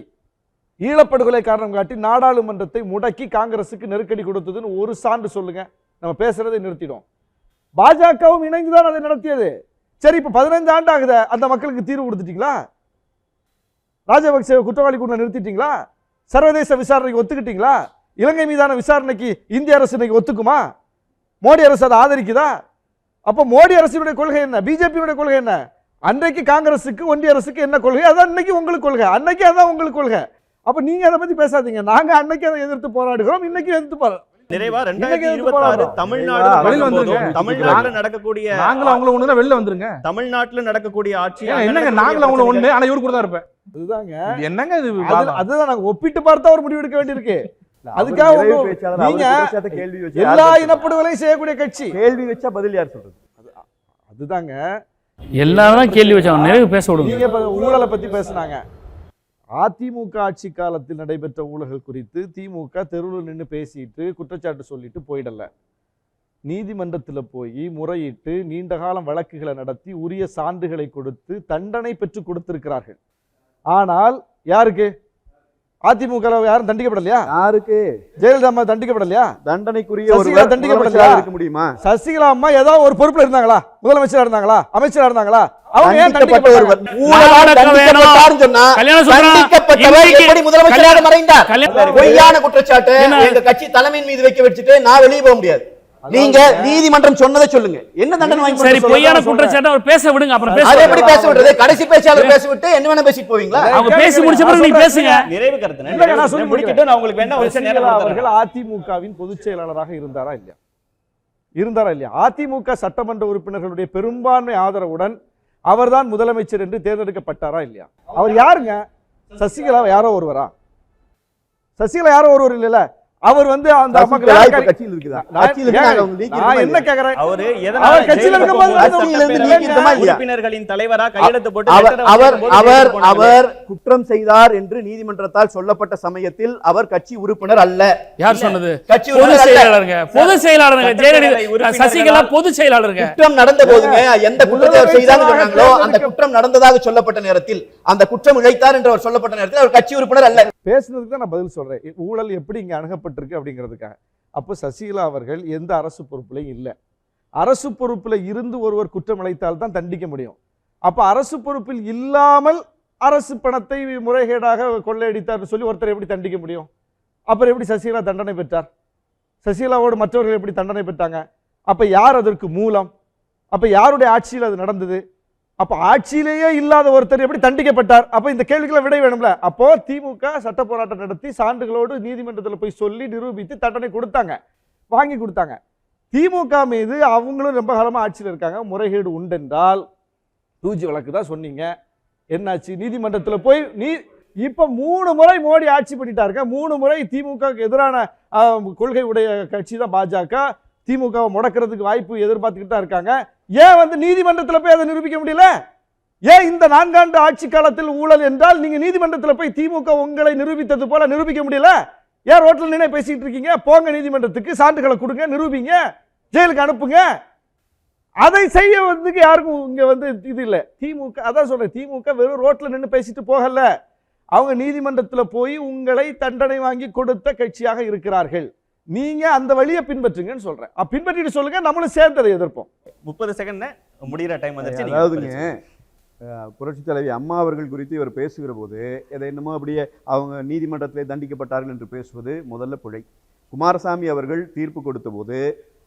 ஈழப்படுகொலை காரணம் காட்டி நாடாளுமன்றத்தை முடக்கி காங்கிரசுக்கு நெருக்கடி கொடுத்ததுன்னு ஒரு சான்று சொல்லுங்க, நம்ம பேசுறதை நிறுத்திடும். பாஜகவும் இணைந்துதான் அதை நடத்தியது. சரி, இப்ப 15 ஆண்டு ஆகுது, அந்த மக்களுக்கு தீர்வு கொடுத்துட்டீங்களா? ராஜபக்சே குற்றவாளி கூட நிறுத்திட்டீங்களா? சர்வதேச விசாரணைக்கு ஒத்துக்கிட்டீங்களா? இலங்கை மீதான விசாரணைக்கு இந்திய அரசு இன்னைக்கு ஒத்துக்குமா? மோடி அரசு அதை ஆதரிக்குதா? அப்ப மோடி அரசினுடைய கொள்கை என்ன, பிஜேபியுடைய கொள்கை என்ன? அன்றைக்கு காங்கிரசுக்கு ஒன்றிய அரசுக்கு என்ன கொள்கை, அதான் இன்னைக்கு உங்களுக்கு கொள்கை. அன்னைக்கு அதான் உங்களுக்கு கொள்கை. அப்ப நீங்க அதை பத்தி பேசாதீங்க. நாங்க அன்னைக்கு அதை எதிர்த்து போராடுகிறோம், இன்னைக்கு எதிர்த்து போராடுறோம். நிறைவா 2026 தமிழ்நாட்டுல நடக்கக்கூடிய நாங்களும் அவங்கள ஒண்ணுனா வெளில வந்துருங்க. தமிழ்நாட்டுல நடக்கக்கூடிய ஆட்சி என்னங்க நாங்களும் அவங்கள ஒண்ணு, ஆனா இவரு கூட தான் இருப்பேன். அதுதாங்க என்னங்க இது? அதுதான் நாங்க ஒப்பிட்டு பார்த்தா ஒரு முடிவு எடுக்க வேண்டியிருக்கு. அதுக்காக நீங்க எல்லா இனப்படுகொலையும் செய்யக்கூடிய கட்சி கேள்வி வச்சா பதில் யார் சொல்றது? அதுதாங்க எல்லாரும் கேள்வி வச்சாங்க, நிறைய பேச விடுங்க. நீங்க இப்ப ஊழலை பத்தி பேசுனாங்க. அதிமுக ஆட்சி காலத்தில் நடைபெற்ற ஊழல்கள் குறித்து திமுக தெருவில் நின்று பேசிட்டு குற்றச்சாட்டு சொல்லிட்டு போயிடல. நீதிமன்றத்தில் போய் முறையிட்டு நீண்ட காலம் வழக்குகளை நடத்தி உரிய சான்றுகளை கொடுத்து தண்டனை பெற்று கொடுத்திருக்கிறார்கள். ஆனால் யாருக்கு? அதிமுக யாரும் தண்டிக்கப்படலையா? யாருக்கு? ஜெயலலிதா அம்மா தண்டிக்கப்படலையா? தண்டனைக்குரிய சசிகலா தண்டிக்கப்படலையா? இருக்க முடியுமா? சசிகலா அம்மா ஏதாவது ஒரு பொறுப்புல இருந்தாங்களா? முதலமைச்சரா இருந்தாங்களா? அமைச்சரா இருந்தாங்களா? அவங்க ஏன் தண்டிக்கப்பட்டவர்? பொய்யான குற்றச்சாட்டு எங்க கட்சி தலைமையின் மீது வைக்க வச்சுட்டு நான் வெளியே போக முடியாது. நீங்க நீதிமன்றம் சொன்னதை சொல்லுங்க. என்ன தண்டனை வாங்கி? சரி, பொய்யான குற்றச்சாட்டு அவர் பேச விடுங்க, அப்புறம் பேச. அது எப்படி பேச விடுறது? கடைசி பேச்சாளர் பேச விட்டு என்ன வேணா பேசிட்டு போவீங்களா? அவங்க பேசி முடிச்ச பிறகு நீங்க பேசுங்க. நிறைவு கருத்து நான் சொல்லி முடிச்சிட்டு நான் உங்களுக்கு வேணா ஒரு நேரம் அவர்கள் அதிமுகவின் பொதுச் செயலாளராக இருந்தாரா இல்லையா? இருந்தாரா இல்லையா? அதிமுக சட்டமன்ற உறுப்பினர்களுடைய பெரும்பான்மை ஆதரவுடன் அவர்தான் முதலமைச்சர் என்று தேர்ந்தெடுக்கப்பட்டாரா இல்லையா? அவர் யாருங்க? சசிகலா யாரோ ஒருவரா? சசிகலா யாரோ ஒருவர் இல்ல. அவர் வந்து அந்த கட்சியில் இருக்குதா? என்ன கேக்குறேன், அவரு அவர் கட்சியில உறுப்பினர்களின் தலைவரா கையெழுத்து போட்டு அவர் குற்றம் செய்தார் என்று நீதிமன்றத்தால் சொல்லப்பட்ட சமயத்தில் அவர் கட்சி உறுப்பினர் அல்ல. யார் சொன்னது? கட்சி பொது செயலாளருங்க. பொது செயலாளருங்க. ஜெயலலிதா சசிகலா பொது செயலாளருங்க. குற்றம் நடந்த போதுங்க எந்த குற்றத்தை அவர் செய்தான்னு சொன்னாங்களோ அந்த குற்றம் நடந்ததாக சொல்லப்பட்ட நேரத்தில், அந்த குற்றம் இழைத்தார் என்று அவர் சொல்லப்பட்ட நேரத்தில் அவர் கட்சி உறுப்பினர் அல்ல. பேசுனதுக்கு தான் நான் பதில் சொல்றேன். ஊழல் எப்படி இங்க அணுகப்பட்டிருக்கு அப்படிங்கிறதுக்காக. அப்போ சசிகலா அவர்கள் எந்த அரசு பொறுப்புலையும் இல்லை. அரசு பொறுப்புல இருந்து ஒருவர் குற்றம் இழைத்தால் தான் தண்டிக்க முடியும். அப்ப அரசு பொறுப்பில் இல்லாமல் அரசு பணத்தை முறைகேடாக கொள்ளையடித்தார் சொல்லி ஒருத்தர் எப்படி தண்டிக்க முடியும்? அப்புறம் எப்படி சசிகலா தண்டனை பெற்றார்? சசிகலாவோடு மற்றவர்கள் எப்படி தண்டனை பெற்றாங்க? அப்ப யார் அதற்கு மூலம்? அப்ப யாருடைய ஆட்சியில் அது நடந்தது? அப்ப ஆட்சியிலேயே இல்லாத ஒருத்தர் எப்படி தண்டிக்கப்பட்டார்? அப்ப இந்த கேள்விகளை விடை வேணும்ல. அப்போ திமுக சட்ட போராட்டம் நடத்தி சான்றுகளோடு நீதிமன்றத்தில் போய் சொல்லி நிரூபித்து தண்டனை கொடுத்தாங்க, வாங்கி கொடுத்தாங்க. திமுக மீது அவங்களும் ரொம்ப காலமா ஆட்சியில் இருக்காங்க, முறைகேடு உண்டென்றால் 2G வழக்கு தான் சொன்னீங்க. என்னாச்சு? நீதிமன்றத்தில் போய் இப்ப 3 முறை மோடி ஆட்சி பண்ணிட்டாருங்க. 3 முறை திமுக எதிரான கொள்கை உடைய கட்சி தான் பாஜக. திமுகவை முடக்கிறதுக்கு வாய்ப்பு எதிர்பார்த்துக்கிட்டு தான் இருக்காங்க. ஏன் வந்து நீதிமன்றத்தில் போய் அதை நிரூபிக்க முடியல? ஏன் இந்த 4 ஆண்டு ஆட்சி காலத்தில் ஊழல் என்றால் நீங்க நீதிமன்றத்தில் போய் திமுக உங்களை நிரூபித்தது போல நிரூபிக்க முடியல? ஏன் ரோட்ல நின்று பேசிட்டு இருக்கீங்க? போங்க நீதிமன்றத்துக்கு, சான்றுகளை கொடுங்க, நிரூபிங்க, ஜெயிலுக்கு அனுப்புங்க. அதை செய்ய வந்து யாருக்கும் இங்க வந்து இது இல்லை. திமுக அதான் சொல்றேன், திமுக வெறும் ரோட்ல நின்று பேசிட்டு போகல, அவங்க நீதிமன்றத்தில் போய் உங்களை தண்டனை வாங்கி கொடுத்த கட்சியாக இருக்கிறார்கள். நீங்க அந்த வழியை பின்பற்றுங்கன்னு சொல்றேன். பின்பற்றிட்டு சொல்லுங்க, நம்மளும் சேர்ந்ததை எதிர்ப்போம். 30 செகண்ட் முடிகிற டைம் வந்துச்சு. அதாவதுங்க, புரட்சித் தலைவி அம்மா அவர்கள் குறித்து இவர் பேசுகிற போது எதை என்னமோ அப்படியே அவங்க நீதிமன்றத்திலே தண்டிக்கப்பட்டார்கள் என்று பேசுவது முதல்ல பிழை. குமாரசாமி அவர்கள் தீர்ப்பு கொடுத்த போது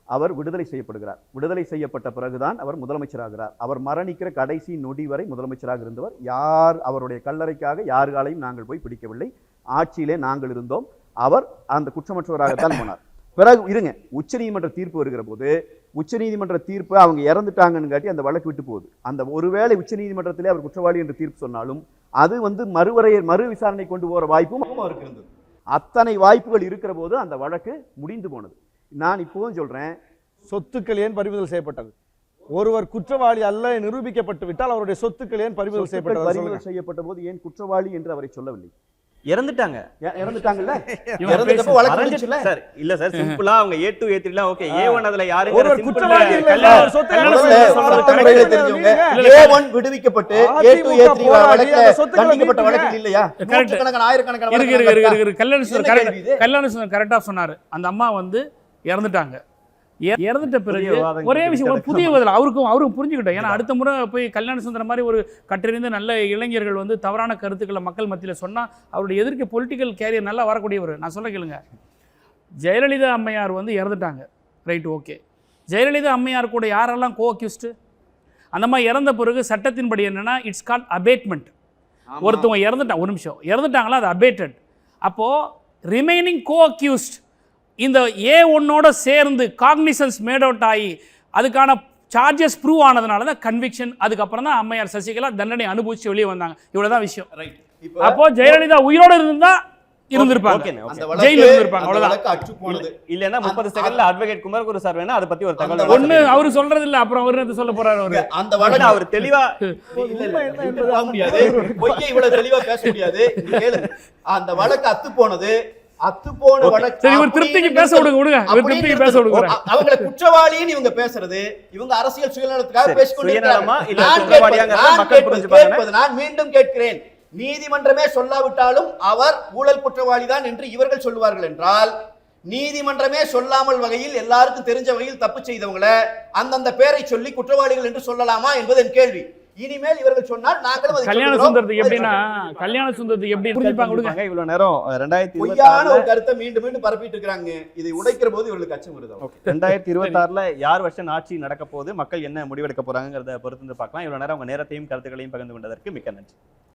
அவர் விடுதலை செய்யப்படுகிறார். விடுதலை செய்யப்பட்ட பிறகுதான் அவர் முதலமைச்சராகிறார். அவர் மரணிக்கிற கடைசி நொடி வரை முதலமைச்சராக இருந்தவர். யார் அவருடைய கல்லறைக்காக யாருகாலையும் நாங்கள் போய் பிடிக்கவில்லை. ஆட்சியிலே நாங்கள் இருந்தோம். அவர் அந்த குற்றமற்றவராகத்தான் போனார். பிறகு இருங்க, உச்சநீதிமன்ற தீர்ப்பு வருகிற போது உச்சநீதிமன்ற தீர்ப்பு அவங்க இறந்துட்டாங்கன்னு காட்டி அந்த வழக்கு விட்டு போகுது. அந்த ஒருவேளை உச்சநீதிமன்றத்திலே அவர் குற்றவாளி என்று தீர்ப்பு சொன்னாலும் அது வந்து மறு விசாரணை கொண்டு போகிற வாய்ப்பும் அவருக்கு இருந்தது. அத்தனை வாய்ப்புகள் இருக்கிற போது அந்த வழக்கு முடிந்து போனது. நான் இப்போதும் சொல்றேன், சொத்துக்கள் ஏன் பறிமுதல் செய்யப்பட்டது? ஒருவர் குற்றவாளி அல்ல நிரூபிக்கப்பட்டு விட்டால் அவருடைய சொத்துக்கள் ஏன் பறிமுதல் செய்யப்பட்ட போது ஏன் குற்றவாளி என்று அவரை சொல்லவில்லை? இறந்துட்டாங்க. இறந்துட்டாங்கல்ல, இவங்க இறந்துட்டப்ப வழக்கு முடிஞ்சுச்சுல்ல. சார் இல்ல சார், சிம்பிளா அவங்க A2 A3லாம் ஓகே, A1 அதுல யாருங்க ஒரு simple குற்றவாளி ஆ இல்லை, கல்யாண- அவர் சொத்தை கல்யாண இழந்து சுந்தரம் சொல்றது சட்ட சொல்றது முறையில correct தெரிஞ்சவங்க இல்லைங்க. A1 விடுவிக்கப்பட்டு A2 A3 வழக்குல தண்டிக்கப்பட்ட வழக்கு இல்லையா? நூற்றுக்கணக்கான ஆயிரக்கணக்கான இருக்கு வழக்குகள் இருக்கு இருக்கா? இருக்கு கல்யாண என்ன சுந்தரம் கேள்வி இது? கல்யாண சுந்தரம் கரெக்டா சொன்னாரு. அந்த அம்மா வந்து இறந்துட்டாங்க. இறந்துட்ட பிறகு புதிய வாதங்கள் ஒரே விஷயம், ஒரு கிடையாது. புதிய பதில் அவருக்கும் புரிஞ்சுக்கிட்டோம். ஏன்னா அடுத்த முறை போய் கல்யாண சுந்தரம் மாதிரி ஒரு கற்றறிந்த நல்ல இளைஞர்கள் வந்து தவறான கருத்துக்களை மக்கள் மத்தியில் சொன்னா அவருடைய எதிர்க்க பொலிட்டிக்கல் கேரியர் நல்லா வரக்கூடியவர். நான் சொல்ல கேளுங்க, ஜெயலலிதா அம்மையார் வந்து இறந்துட்டாங்க, ரைட், ஓகே. ஜெயலலிதா அம்மையார் கூட யாரெல்லாம் கோ-அக்யூஸ்டு? அந்த மாதிரி இறந்த பிறகு சட்டத்தின்படி என்னன்னா இட்ஸ் கால்ட் அபேட்மெண்ட். ஒருத்தவங்க இறந்துட்டாங்க, ஒரு நிமிஷம் இறந்துட்டாங்களா, அது அபேட்டட். அப்போது ரிமைனிங் கோ-அக்யூஸ்ட் இந்த A1ஓட சேர்ந்து காக்னிசன்ஸ் மேட் அவுட் ஆகி அதுக்கான சார்ஜஸ் ப்ரூவ் ஆனதுனால தான் கன்விக்ஷன். அதுக்கப்புறம் தான் அம்மையார் சசிகலா தண்டனை அனுபவிச்சு வெளியே வந்தாங்க. இவ்வளோதான் விஷயம். அப்போ ஜெயலலிதா உயிரோட இருந்தா இருந்திருப்பாங்க, ஓகே, ஓகே. அந்த ஜெயில இருந்திருப்பாங்க, அவ்வளவுதான். வழக்கு அச்சு போனது. இல்லன்னா 30 செகண்ட்ல அட்வொகேட் குமாரகுரு சார் வேணா அதை பத்தி ஒரு தகவல் ஒண்ணு அவரு சொல்றது இல்ல, அப்புறம் அவரு என்ன சொல்ல போறாரு அவரு? அந்த வழக்கு அவர் தெளிவா போக முடியாது, பொய்யை இவ்வளவு தெளிவா பேச முடியாது. இங்க கேளு, அந்த வழக்கு அத்து போனது, அத்து போன வழக்கு. சரி, ஒரு திருப்திக்கு பேச விடுங்க ஒரு திருப்திக்கு பேச விடுங்க. அவங்களை குற்றவாளின்னு இவங்க பேசுறது, இவங்க அரசியல் சுயநலத்துக்காக சரி, பேசிக் சுயநலமா கொண்டிருக்கிறார்கள். இல்ல நான் குற்றவாளியாங்கிறத மக்கள் புரிஞ்சுப்பாங்க. நான் மீண்டும் கேட்கிறேன், நீதிமன்றமே சொல்லாவிட்டாலும் அவர் ஊழல் குற்றவாளிதான் என்று இவர்கள் சொல்லுவார்கள் என்றால், நீதிமன்றமே சொல்லாமல் வகையில் எல்லாருக்கும் தெரிஞ்ச வகையில் தப்பு செய்தவங்களை அந்தந்த பேரை சொல்லி குற்றவாளிகள் என்று சொல்லலாமா என்பது என் கேள்வி. இனிமேல் இவர்கள் சொன்னால் நாங்களும் அதை கல்யாண சொல்லுகிறோம். சுந்தரத்துக்கு எப்படின்னா, கல்யாண சுந்தரத்துக்கு எப்படி புரிஞ்சுப்பாங்க கொடுங்க. இவ்வளவு நேரம் பொய்யான 2026 ஒரு கருத்தை மீண்டும் மீண்டும் பரப்பிட்டு இருக்காங்க. இதை உடைக்கிற போது இவர்களுக்கு அச்சம் வருது. 2026 யார் வருஷம் ஆட்சி நடக்க போகுது, மக்கள் என்ன முடிவெடுக்க போறாங்கிறத பொறுத்து பார்க்கலாம். இவ்வளவு நேரம் உங்க நேரத்தையும் கருத்துக்களையும் பகிர்ந்து கொண்டதற்கு மிக்க நன்றி.